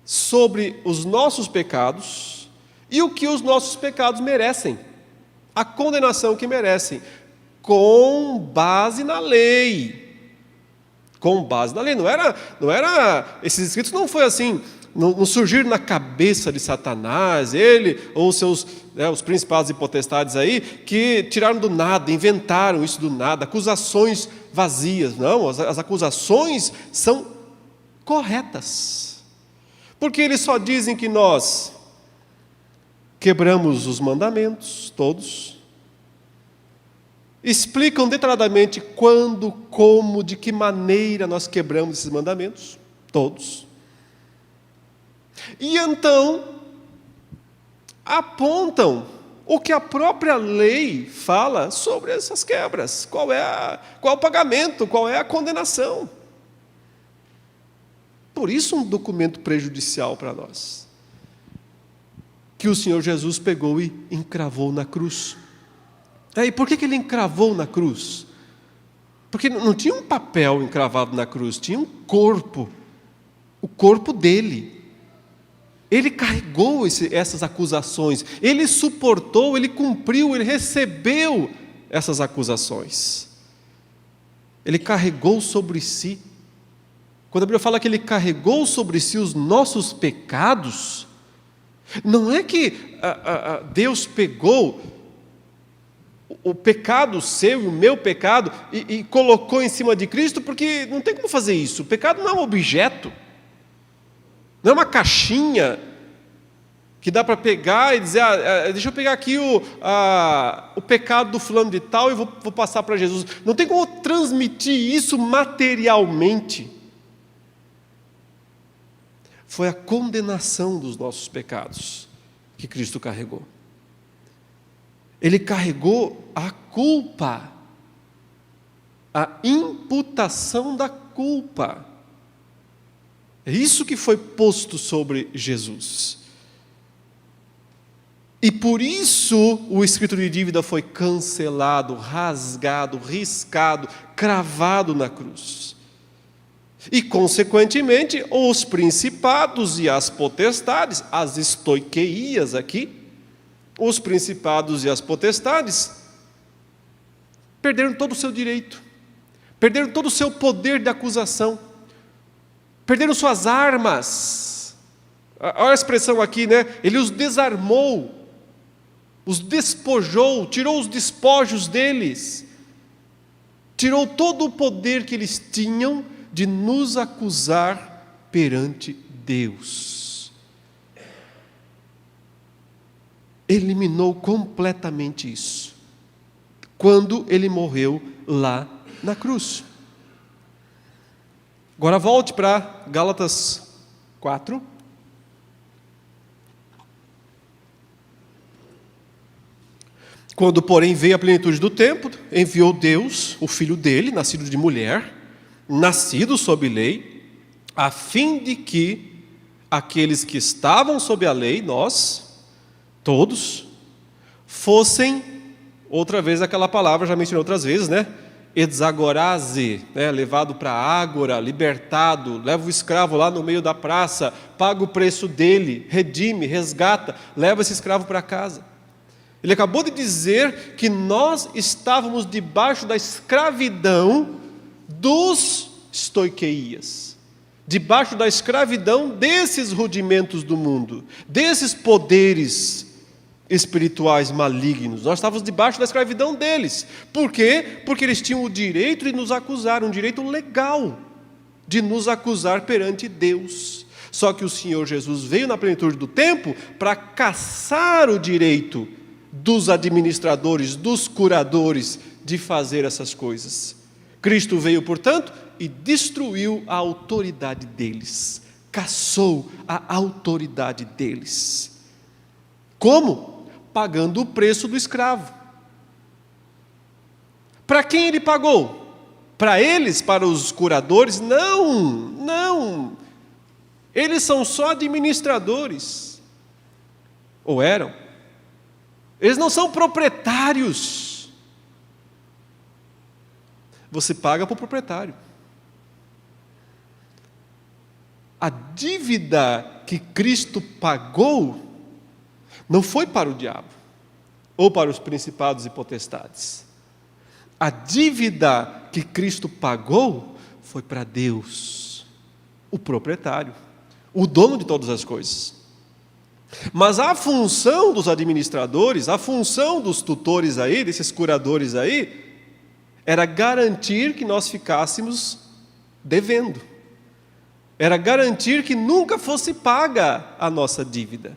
sobre os nossos pecados e o que os nossos pecados merecem, a condenação que merecem, com base na lei. Com base na lei. Não era esses escritos não foi assim, não surgiram na cabeça de Satanás, ele ou seus, os principados e potestades aí, que tiraram do nada, inventaram isso do nada, acusações vazias. Não, as acusações são corretas, porque eles só dizem que nós quebramos os mandamentos todos, explicam detalhadamente quando, como, de que maneira nós quebramos esses mandamentos todos, e então apontam o que a própria lei fala sobre essas quebras. Qual é o pagamento, qual é a condenação. Por isso um documento prejudicial para nós, que o Senhor Jesus pegou e encravou na cruz. E por que ele encravou na cruz? Porque não tinha um papel encravado na cruz, tinha um corpo, o corpo dele. Ele carregou essas acusações, ele suportou, ele cumpriu, ele recebeu essas acusações. Ele carregou sobre si. Quando a Bíblia fala que ele carregou sobre si os nossos pecados, não é que Deus pegou o pecado seu e o meu pecado e colocou em cima de Cristo, porque não tem como fazer isso. O pecado não é um objeto. Não é uma caixinha que dá para pegar e dizer, deixa eu pegar aqui o pecado do fulano de tal e vou passar para Jesus. Não tem como transmitir isso materialmente. Foi a condenação dos nossos pecados que Cristo carregou. Ele carregou a culpa, a imputação da culpa. É isso que foi posto sobre Jesus. E por isso o escrito de dívida foi cancelado, rasgado, riscado, cravado na cruz. E, consequentemente, os principados e as potestades, as estoiqueias aqui, os principados e as potestades, perderam todo o seu direito, perderam todo o seu poder de acusação, perderam suas armas. Olha a expressão aqui, né? Ele os desarmou, os despojou, tirou os despojos deles, tirou todo o poder que eles tinham de nos acusar perante Deus. Eliminou completamente isso, quando ele morreu lá na cruz. Agora volte para Gálatas 4. Quando, porém, veio a plenitude do tempo, enviou Deus, o Filho dele, nascido de mulher, nascido sob lei, a fim de que aqueles que estavam sob a lei, nós, todos, fossem, outra vez aquela palavra, já mencionei outras vezes, né? Exagorase, né? Levado para a ágora, libertado, leva o escravo lá no meio da praça, paga o preço dele, redime, resgata, leva esse escravo para casa. Ele acabou de dizer que nós estávamos debaixo da escravidão dos estoiqueias, debaixo da escravidão desses rudimentos do mundo, desses poderes espirituais malignos. Nós estávamos debaixo da escravidão deles. Por quê? Porque eles tinham o direito de nos acusar, um direito legal de nos acusar perante Deus. Só que o Senhor Jesus veio na plenitude do tempo para cassar o direito dos administradores, dos curadores de fazer essas coisas. Cristo veio, portanto, e destruiu a autoridade deles, cassou a autoridade deles. Como? Pagando o preço do escravo. Para quem ele pagou? Para eles, para os curadores? Não. Eles são só administradores. Ou eram? Eles não são proprietários. Você paga para o proprietário. A dívida que Cristo pagou não foi para o diabo, ou para os principados e potestades. A dívida que Cristo pagou foi para Deus, o proprietário, o dono de todas as coisas. Mas a função dos administradores, a função dos tutores aí, desses curadores aí, era garantir que nós ficássemos devendo. Era garantir que nunca fosse paga a nossa dívida.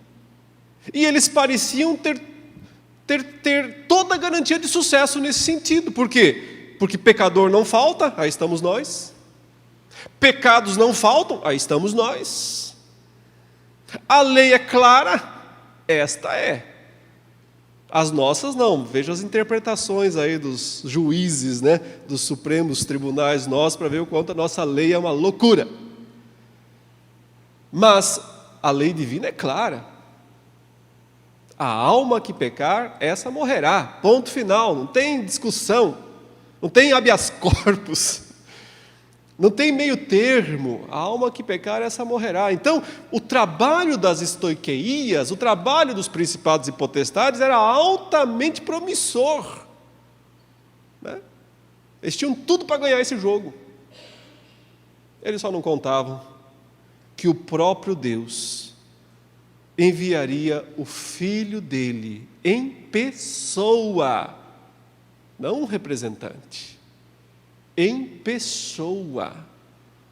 E eles pareciam ter toda a garantia de sucesso nesse sentido. Por quê? Porque pecador não falta, aí estamos nós. Pecados não faltam, aí estamos nós. A lei é clara, esta é. As nossas não. Veja as interpretações aí dos juízes, né, dos supremos tribunais nossos, para ver o quanto a nossa lei é uma loucura. Mas a lei divina é clara. A alma que pecar, essa morrerá. Ponto final, não tem discussão. Não tem habeas corpus. Não tem meio termo. A alma que pecar, essa morrerá. Então, o trabalho das estoiqueias, o trabalho dos principados e potestades era altamente promissor. Né? Eles tinham tudo para ganhar esse jogo. Eles só não contavam que o próprio Deus enviaria o Filho dele em pessoa, não um representante, em pessoa,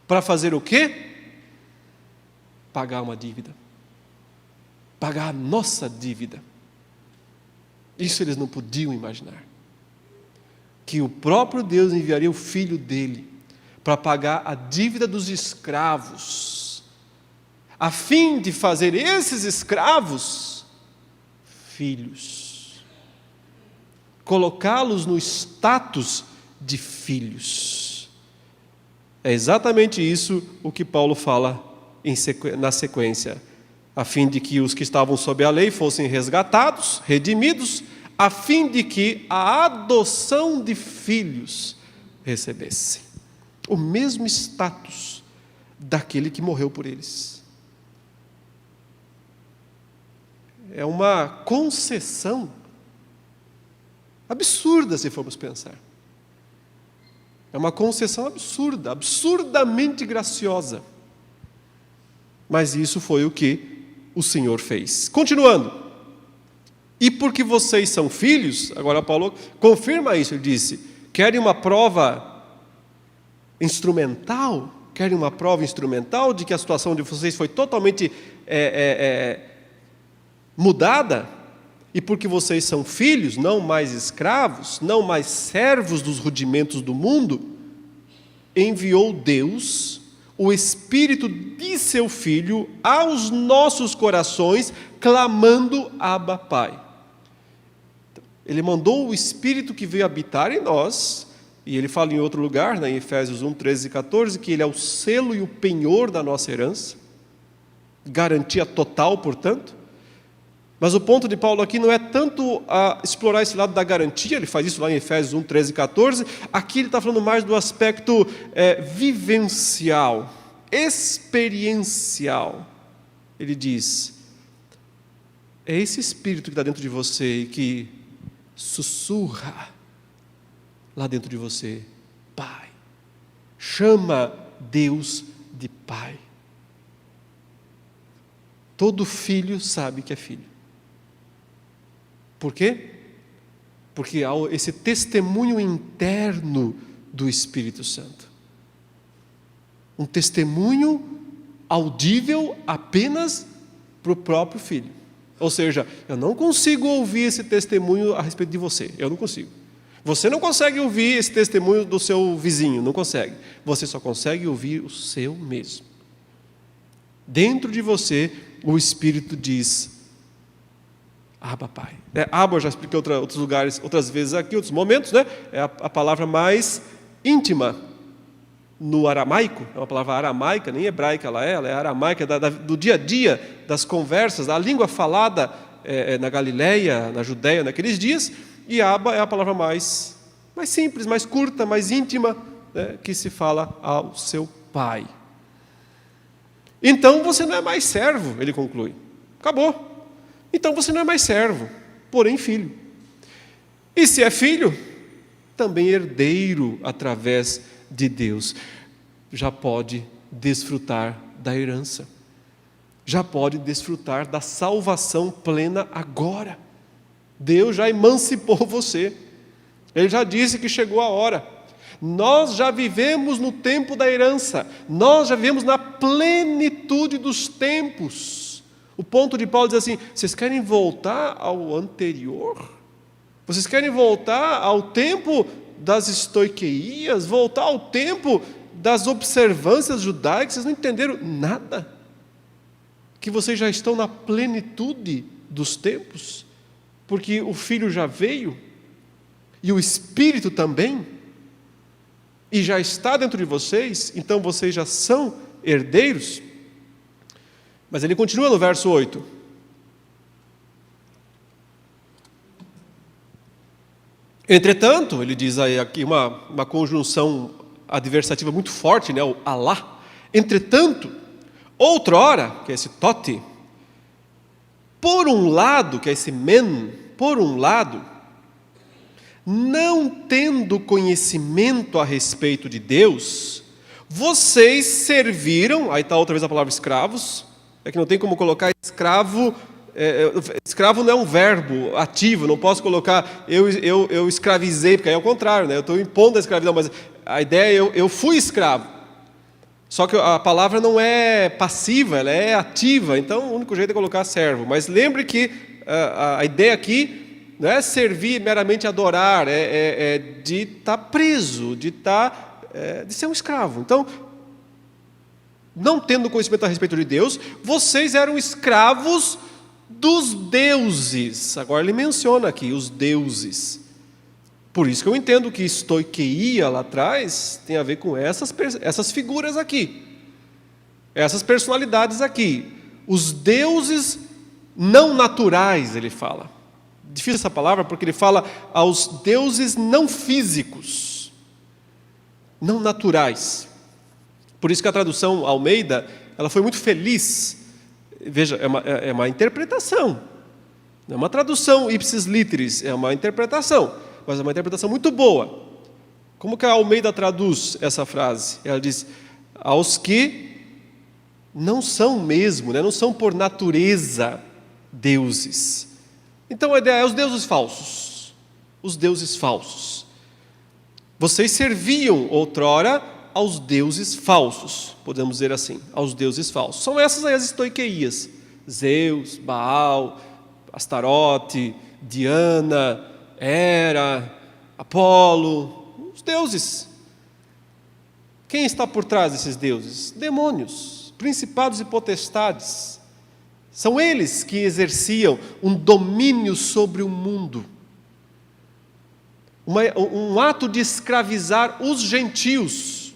para fazer o quê? Pagar uma dívida, pagar a nossa dívida. Isso eles não podiam imaginar, que o próprio Deus enviaria o Filho dele para pagar a dívida dos escravos, a fim de fazer esses escravos filhos, colocá-los no status de filhos. É exatamente isso o que Paulo fala na sequência, a fim de que os que estavam sob a lei fossem resgatados, redimidos, a fim de que a adoção de filhos recebessem o mesmo status daquele que morreu por eles. É uma concessão absurda, se formos pensar. É uma concessão absurda, absurdamente graciosa. Mas isso foi o que o Senhor fez. Continuando. E porque vocês são filhos, agora Paulo confirma isso, ele disse, querem uma prova instrumental? Querem uma prova instrumental de que a situação de vocês foi totalmente mudada? E porque vocês são filhos, não mais escravos, não mais servos dos rudimentos do mundo, enviou Deus o Espírito de seu Filho aos nossos corações, clamando: Abba, Pai. Ele mandou o Espírito que veio habitar em nós, e ele fala em outro lugar, em Efésios 1, 13 e 14, que ele é o selo e o penhor da nossa herança. garantia total, portanto. Mas o ponto de Paulo aqui não é tanto explorar esse lado da garantia, ele faz isso lá em Efésios 1, 13 e 14. Aqui ele está falando mais do aspecto vivencial, experiencial. Ele diz, é esse Espírito que está dentro de você e que sussurra lá dentro de você, Pai. Chama Deus de Pai. Todo filho sabe que é filho. Por quê? Porque há esse testemunho interno do Espírito Santo. Um testemunho audível apenas para o próprio filho. Ou seja, eu não consigo ouvir esse testemunho a respeito de você. Eu não consigo. Você não consegue ouvir esse testemunho do seu vizinho. Não consegue. Você só consegue ouvir o seu mesmo. Dentro de você, o Espírito diz, Abba, Pai. Abba, eu já expliquei em outros lugares, outras vezes aqui, outros momentos, né? É a palavra mais íntima no aramaico, é uma palavra aramaica, nem hebraica ela é aramaica, do dia a dia, das conversas, a língua falada na Galileia, na Judéia, naqueles dias, e Abba é a palavra mais simples, mais curta, mais íntima, né, que se fala ao seu Pai. Então você não é mais servo, ele conclui. Acabou. Então você não é mais servo, porém filho. E se é filho, também herdeiro através de Deus. Já pode desfrutar da herança. Já pode desfrutar da salvação plena agora. Deus já emancipou você. Ele já disse que chegou a hora. Nós já vivemos no tempo da herança. Nós já vivemos na plenitude dos tempos. O ponto de Paulo diz assim, vocês querem voltar ao anterior? Vocês querem voltar ao tempo das estoiqueias? Voltar ao tempo das observâncias judaicas? Vocês não entenderam nada? Que vocês já estão na plenitude dos tempos? Porque o Filho já veio, e o Espírito também, e já está dentro de vocês, então vocês já são herdeiros. Mas ele continua no verso 8. Entretanto, ele diz aí aqui uma conjunção adversativa muito forte, né? O alá. Entretanto, outrora, que é esse tote, por um lado, que é esse men, por um lado, não tendo conhecimento a respeito de Deus, vocês serviram, aí está outra vez a palavra escravos, é que não tem como colocar escravo, escravo não é um verbo ativo, não posso colocar eu escravizei, porque aí é o contrário, né? Eu estou impondo a escravidão, mas a ideia é eu fui escravo. Só que a palavra não é passiva, ela é ativa, então o único jeito é colocar servo. Mas lembre que a ideia aqui não é servir meramente adorar, é de estar preso, de ser um escravo. Então, não tendo conhecimento a respeito de Deus, vocês eram escravos dos deuses. Agora ele menciona aqui os deuses. Por isso que eu entendo que estoiqueia lá atrás tem a ver com essas figuras aqui. Essas personalidades aqui. Os deuses não naturais, ele fala. Difícil essa palavra porque ele fala aos deuses não físicos, não naturais. Por isso que a tradução Almeida, ela foi muito feliz. Veja, é uma interpretação. Não é uma tradução ipsis literis, é uma interpretação. Mas é uma interpretação muito boa. Como que a Almeida traduz essa frase? Ela diz, aos que não são mesmo, né? Não são por natureza deuses. Então a ideia é os deuses falsos. Os deuses falsos. Vocês serviam outrora aos deuses falsos, podemos dizer assim, aos deuses falsos. São essas aí as estoiqueias. Zeus, Baal, Astarote, Diana, Hera, Apolo, os deuses. Quem está por trás desses deuses? Demônios, principados e potestades. São eles que exerciam um domínio sobre o mundo. Um ato de escravizar os gentios.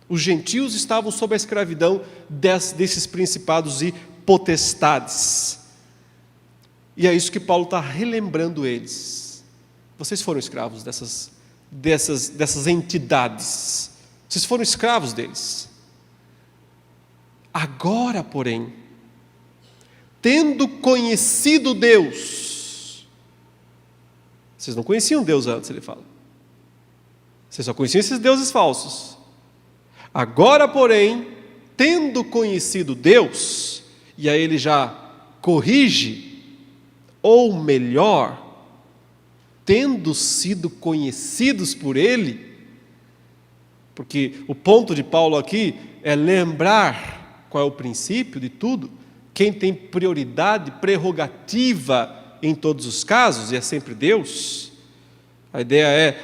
Os gentios estavam sob a escravidão desses principados e potestades. E é isso que Paulo está relembrando eles. Vocês foram escravos dessas entidades. Vocês foram escravos deles. Agora, porém, tendo conhecido Deus, vocês não conheciam Deus antes, ele fala. Vocês só conheciam esses deuses falsos. Agora, porém, tendo conhecido Deus, e aí ele já corrige, ou melhor, tendo sido conhecidos por Ele, porque o ponto de Paulo aqui é lembrar qual é o princípio de tudo, quem tem prioridade, prerrogativa em todos os casos, e é sempre Deus. A ideia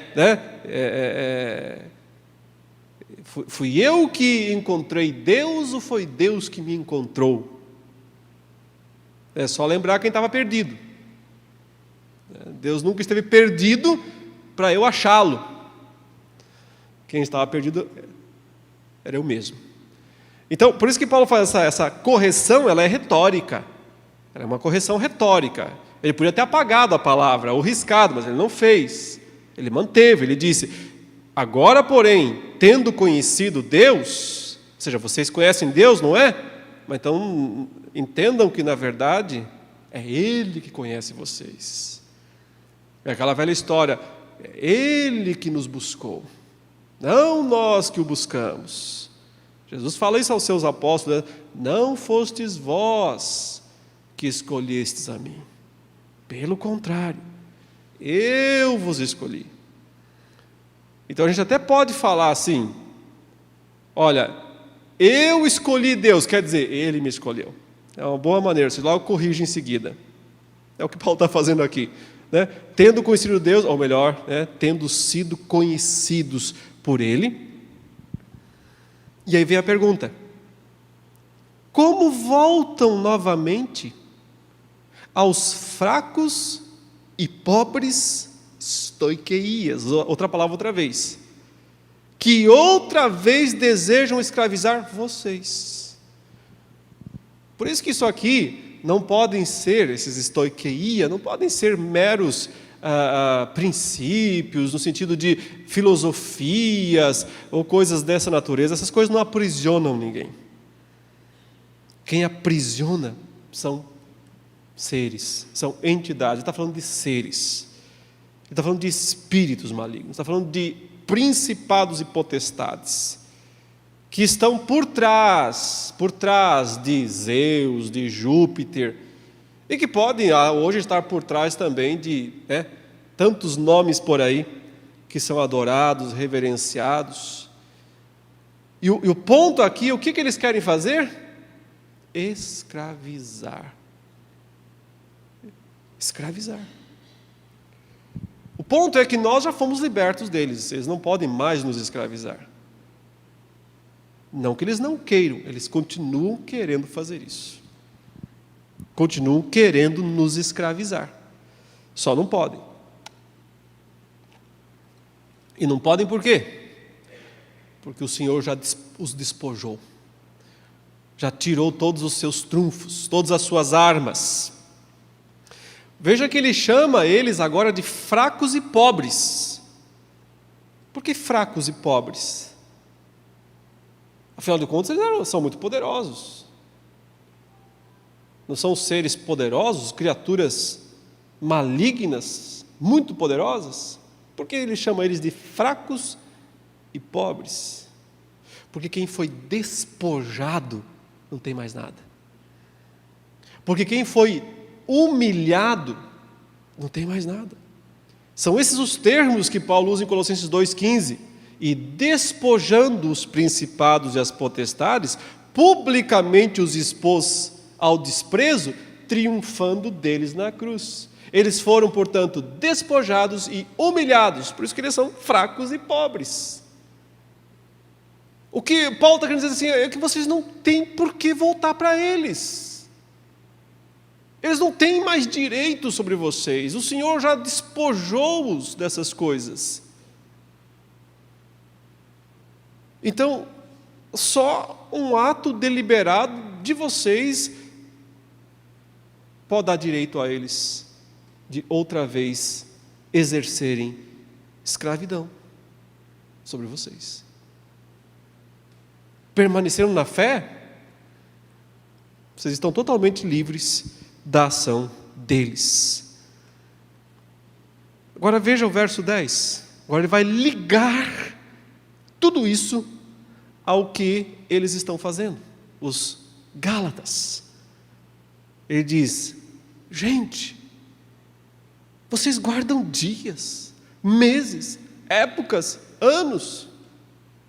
fui eu que encontrei Deus ou foi Deus que me encontrou? É só lembrar quem estava perdido. Deus nunca esteve perdido para eu achá-lo. Quem estava perdido era eu mesmo. Então, por isso que Paulo faz essa correção, ela é retórica. Ela é uma correção retórica. Ele podia ter apagado a palavra, ou riscado, mas ele não fez. Ele manteve, ele disse: agora, porém, tendo conhecido Deus, ou seja, vocês conhecem Deus, não é? Mas então, entendam que, na verdade, é Ele que conhece vocês. É aquela velha história, é Ele que nos buscou, não nós que o buscamos. Jesus fala isso aos seus apóstolos, né? Não fostes vós que escolhestes a mim, pelo contrário, eu vos escolhi. Então a gente até pode falar assim, olha, eu escolhi Deus, quer dizer, Ele me escolheu. É uma boa maneira, você logo corrige em seguida. É o que Paulo está fazendo aqui. Né? Tendo conhecido Deus, ou melhor, tendo sido conhecidos por Ele. E aí vem a pergunta: como voltam novamente aos fracos e pobres estoiqueias, outra palavra outra vez, que outra vez desejam escravizar vocês? Por isso que isso aqui não podem ser, esses estoiqueia, não podem ser meros princípios, no sentido de filosofias ou coisas dessa natureza. Essas coisas não aprisionam ninguém. Quem aprisiona são seres, são entidades. Ele está falando de seres, ele está falando de espíritos malignos, está falando de principados e potestades, que estão por trás de Zeus, de Júpiter, e que podem hoje estar por trás também de tantos nomes por aí, que são adorados, reverenciados. E o ponto aqui, o que eles querem fazer? Escravizar. Escravizar. O ponto é que nós já fomos libertos deles, eles não podem mais nos escravizar. Não que eles não queiram, eles continuam querendo fazer isso. Continuam querendo nos escravizar. Só não podem. E não podem por quê? Porque o Senhor já os despojou. Já tirou todos os seus trunfos, todas as suas armas. Veja que Ele chama eles agora de fracos e pobres. Por que fracos e pobres? Afinal de contas, eles são muito poderosos. Não são seres poderosos, criaturas malignas, muito poderosas? Por que ele chama eles de fracos e pobres? Porque quem foi despojado não tem mais nada. Porque quem foi humilhado não tem mais nada. São esses os termos que Paulo usa em Colossenses 2,15. E despojando os principados e as potestades, publicamente os expôs ao desprezo, triunfando deles na cruz. Eles foram, portanto, despojados e humilhados, por isso que eles são fracos e pobres. O que Paulo está querendo dizer assim, é que vocês não têm por que voltar para eles. Eles não têm mais direito sobre vocês, o Senhor já despojou-os dessas coisas. Então, só um ato deliberado de vocês pode dar direito a eles de outra vez exercerem escravidão sobre vocês. Permanecendo na fé, vocês estão totalmente livres da ação deles. Agora veja o verso 10. Agora ele vai ligar tudo isso ao que eles estão fazendo, os Gálatas. Ele diz: gente, vocês guardam dias, meses, épocas, anos.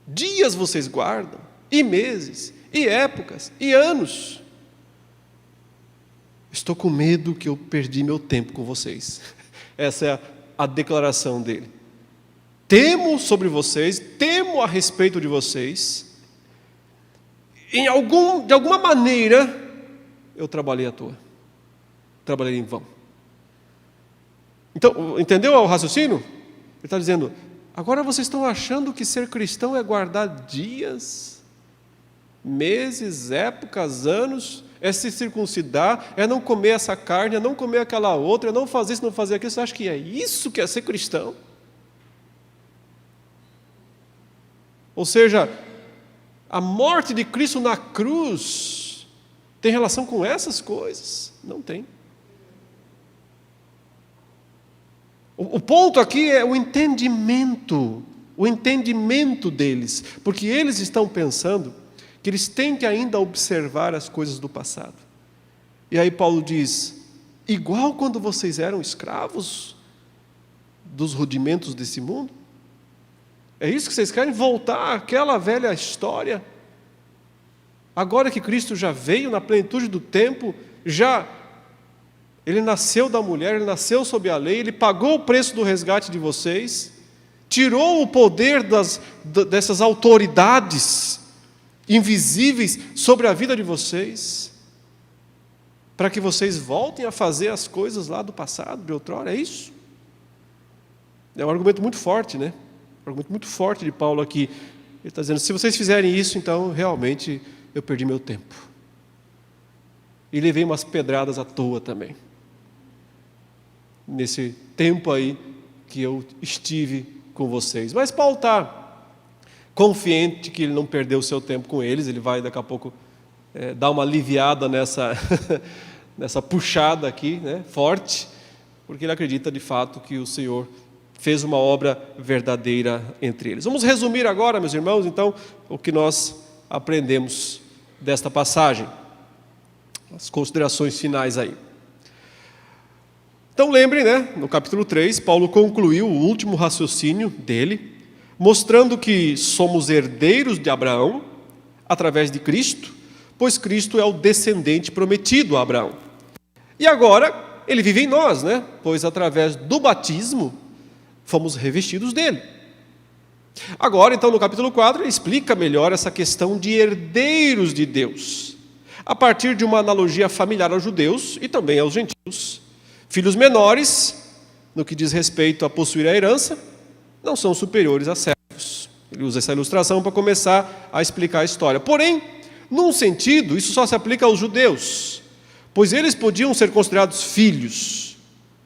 Dias vocês guardam, e meses, e épocas, e anos. Estou com medo que eu perdi meu tempo com vocês. Essa é a declaração dele. Temo sobre vocês, temo a respeito de vocês. De alguma maneira, eu trabalhei à toa. Trabalhei em vão. Então, entendeu o raciocínio? Ele está dizendo: agora vocês estão achando que ser cristão é guardar dias, meses, épocas, anos, é se circuncidar, é não comer essa carne, é não comer aquela outra, é não fazer isso, não fazer aquilo. Você acha que é isso que é ser cristão? Ou seja, a morte de Cristo na cruz tem relação com essas coisas? Não tem. O ponto aqui é o entendimento deles, porque eles estão pensando que eles têm que ainda observar as coisas do passado. E aí Paulo diz: igual quando vocês eram escravos dos rudimentos desse mundo? É isso que vocês querem? Voltar àquela velha história? Agora que Cristo já veio na plenitude do tempo, Ele nasceu da mulher, Ele nasceu sob a lei, Ele pagou o preço do resgate de vocês, tirou o poder dessas autoridades invisíveis sobre a vida de vocês, para que vocês voltem a fazer as coisas lá do passado, de outrora. É isso? É um argumento muito forte, né? Um argumento muito forte de Paulo aqui. Ele está dizendo: se vocês fizerem isso, então realmente eu perdi meu tempo. E levei umas pedradas à toa também, nesse tempo aí que eu estive com vocês. Mas Paulo está confiante que ele não perdeu o seu tempo com eles. Ele vai daqui a pouco dar uma aliviada nessa puxada aqui, né, forte, porque ele acredita de fato que o Senhor fez uma obra verdadeira entre eles. Vamos resumir agora, meus irmãos, então, o que nós aprendemos desta passagem, as considerações finais aí. Então lembrem, né, no capítulo 3, Paulo concluiu o último raciocínio dele, mostrando que somos herdeiros de Abraão através de Cristo, pois Cristo é o descendente prometido a Abraão. E agora ele vive em nós, né? Pois através do batismo fomos revestidos dele. Agora, então, no capítulo 4, ele explica melhor essa questão de herdeiros de Deus, a partir de uma analogia familiar aos judeus e também aos gentios. Filhos menores, no que diz respeito a possuir a herança, não são superiores a servos. Ele usa essa ilustração para começar a explicar a história. Porém, num sentido, isso só se aplica aos judeus, pois eles podiam ser considerados filhos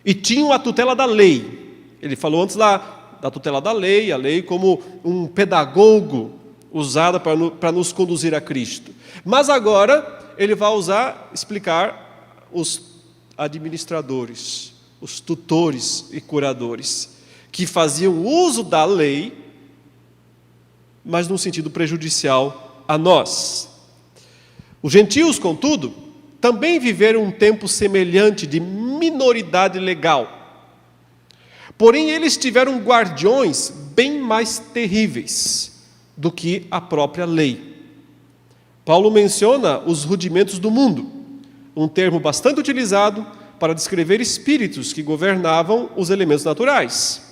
e tinham a tutela da lei. Ele falou antes lá da tutela da lei, a lei como um pedagogo usada para nos conduzir a Cristo. Mas agora ele vai explicar os administradores, os tutores e curadores, que faziam uso da lei, mas num sentido prejudicial a nós. Os gentios, contudo, também viveram um tempo semelhante de minoridade legal. Porém, eles tiveram guardiões bem mais terríveis do que a própria lei. Paulo menciona os rudimentos do mundo, um termo bastante utilizado para descrever espíritos que governavam os elementos naturais.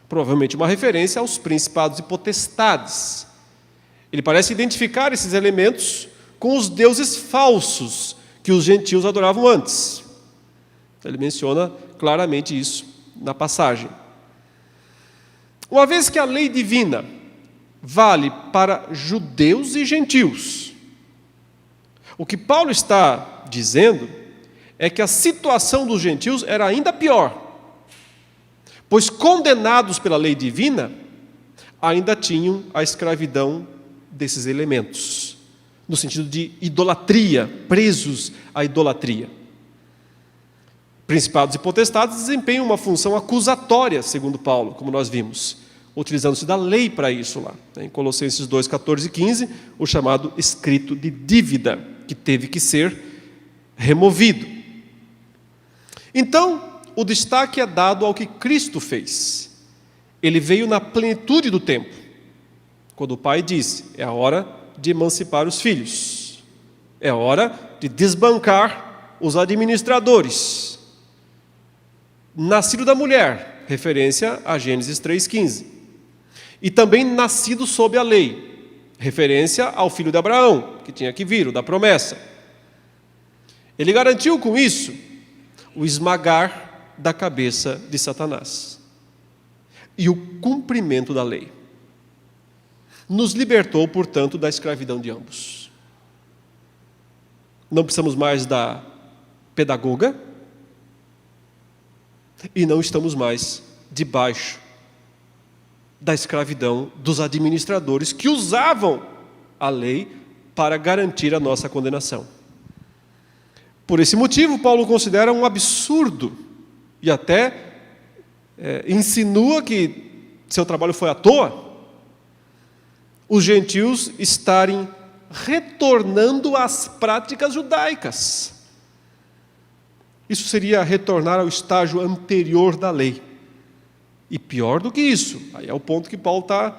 Provavelmente uma referência aos principados e potestades. Ele parece identificar esses elementos com os deuses falsos que os gentios adoravam antes. Ele menciona claramente isso na passagem. Uma vez que a lei divina vale para judeus e gentios, o que Paulo está dizendo é que a situação dos gentios era ainda pior, pois condenados pela lei divina, ainda tinham a escravidão desses elementos, no sentido de idolatria, presos à idolatria. Principados e potestades desempenham uma função acusatória, segundo Paulo, como nós vimos, utilizando-se da lei para isso lá. Em Colossenses 2, 14 e 15, o chamado escrito de dívida, que teve que ser removido. Então, o destaque é dado ao que Cristo fez. Ele veio na plenitude do tempo, quando o Pai disse: é a hora de emancipar os filhos, é a hora de desbancar os administradores. Nascido da mulher, referência a Gênesis 3,15. E também nascido sob a lei, referência ao filho de Abraão, que tinha que vir, o da promessa. Ele garantiu com isso o esmagar da cabeça de Satanás e o cumprimento da lei. Nos libertou, portanto, da escravidão de ambos. Não precisamos mais da pedagoga e não estamos mais debaixo da escravidão dos administradores que usavam a lei para garantir a nossa condenação. Por esse motivo, Paulo considera um absurdo e até insinua que seu trabalho foi à toa, os gentios estarem retornando às práticas judaicas. Isso seria retornar ao estágio anterior da lei. E pior do que isso, aí é o ponto que Paulo está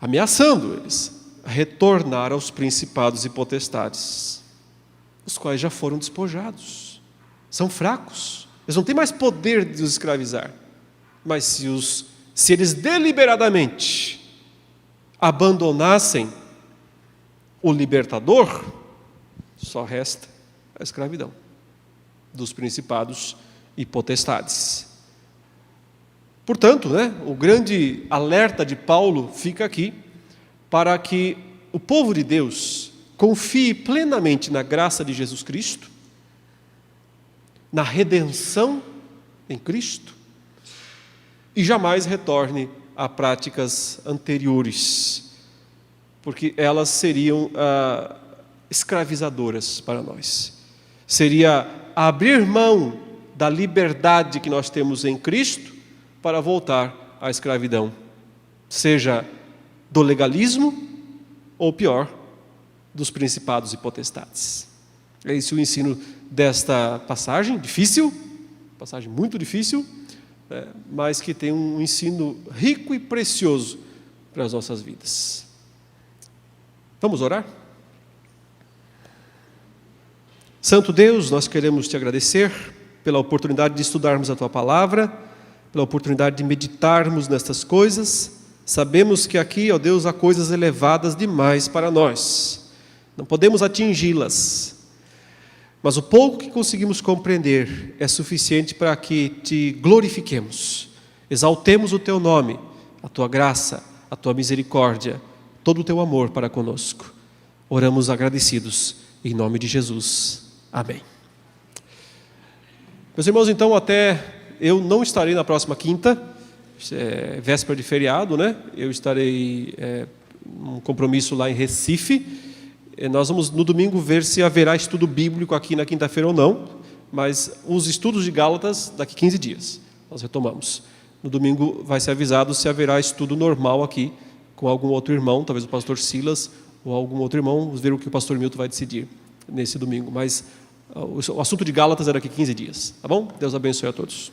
ameaçando eles: retornar aos principados e potestades, os quais já foram despojados. São fracos, eles não têm mais poder de os escravizar. Mas se eles deliberadamente abandonassem o libertador, só resta a escravidão dos principados e potestades. Portanto, o grande alerta de Paulo fica aqui para que o povo de Deus confie plenamente na graça de Jesus Cristo, na redenção em Cristo, e jamais retorne a práticas anteriores, porque elas seriam escravizadoras para nós. Seria abrir mão da liberdade que nós temos em Cristo para voltar à escravidão, seja do legalismo ou, pior, dos principados e potestades. É esse o ensino desta passagem difícil, passagem muito difícil, mas que tem um ensino rico e precioso para as nossas vidas. Vamos orar? Santo Deus, nós queremos te agradecer pela oportunidade de estudarmos a tua palavra, pela oportunidade de meditarmos nestas coisas. Sabemos que aqui, ó Deus, há coisas elevadas demais para nós. Não podemos atingi-las, mas o pouco que conseguimos compreender é suficiente para que te glorifiquemos, exaltemos o teu nome, a tua graça, a tua misericórdia, todo o teu amor para conosco. Oramos agradecidos, em nome de Jesus. Amém. Meus irmãos, então, eu não estarei na próxima quinta, véspera de feriado, Eu estarei num compromisso lá em Recife. Nós vamos no domingo ver se haverá estudo bíblico aqui na quinta-feira ou não, mas os estudos de Gálatas daqui 15 dias, nós retomamos. No domingo vai ser avisado se haverá estudo normal aqui com algum outro irmão, talvez o pastor Silas ou algum outro irmão, vamos ver o que o pastor Milton vai decidir nesse domingo, mas o assunto de Gálatas é daqui 15 dias, tá bom? Deus abençoe a todos.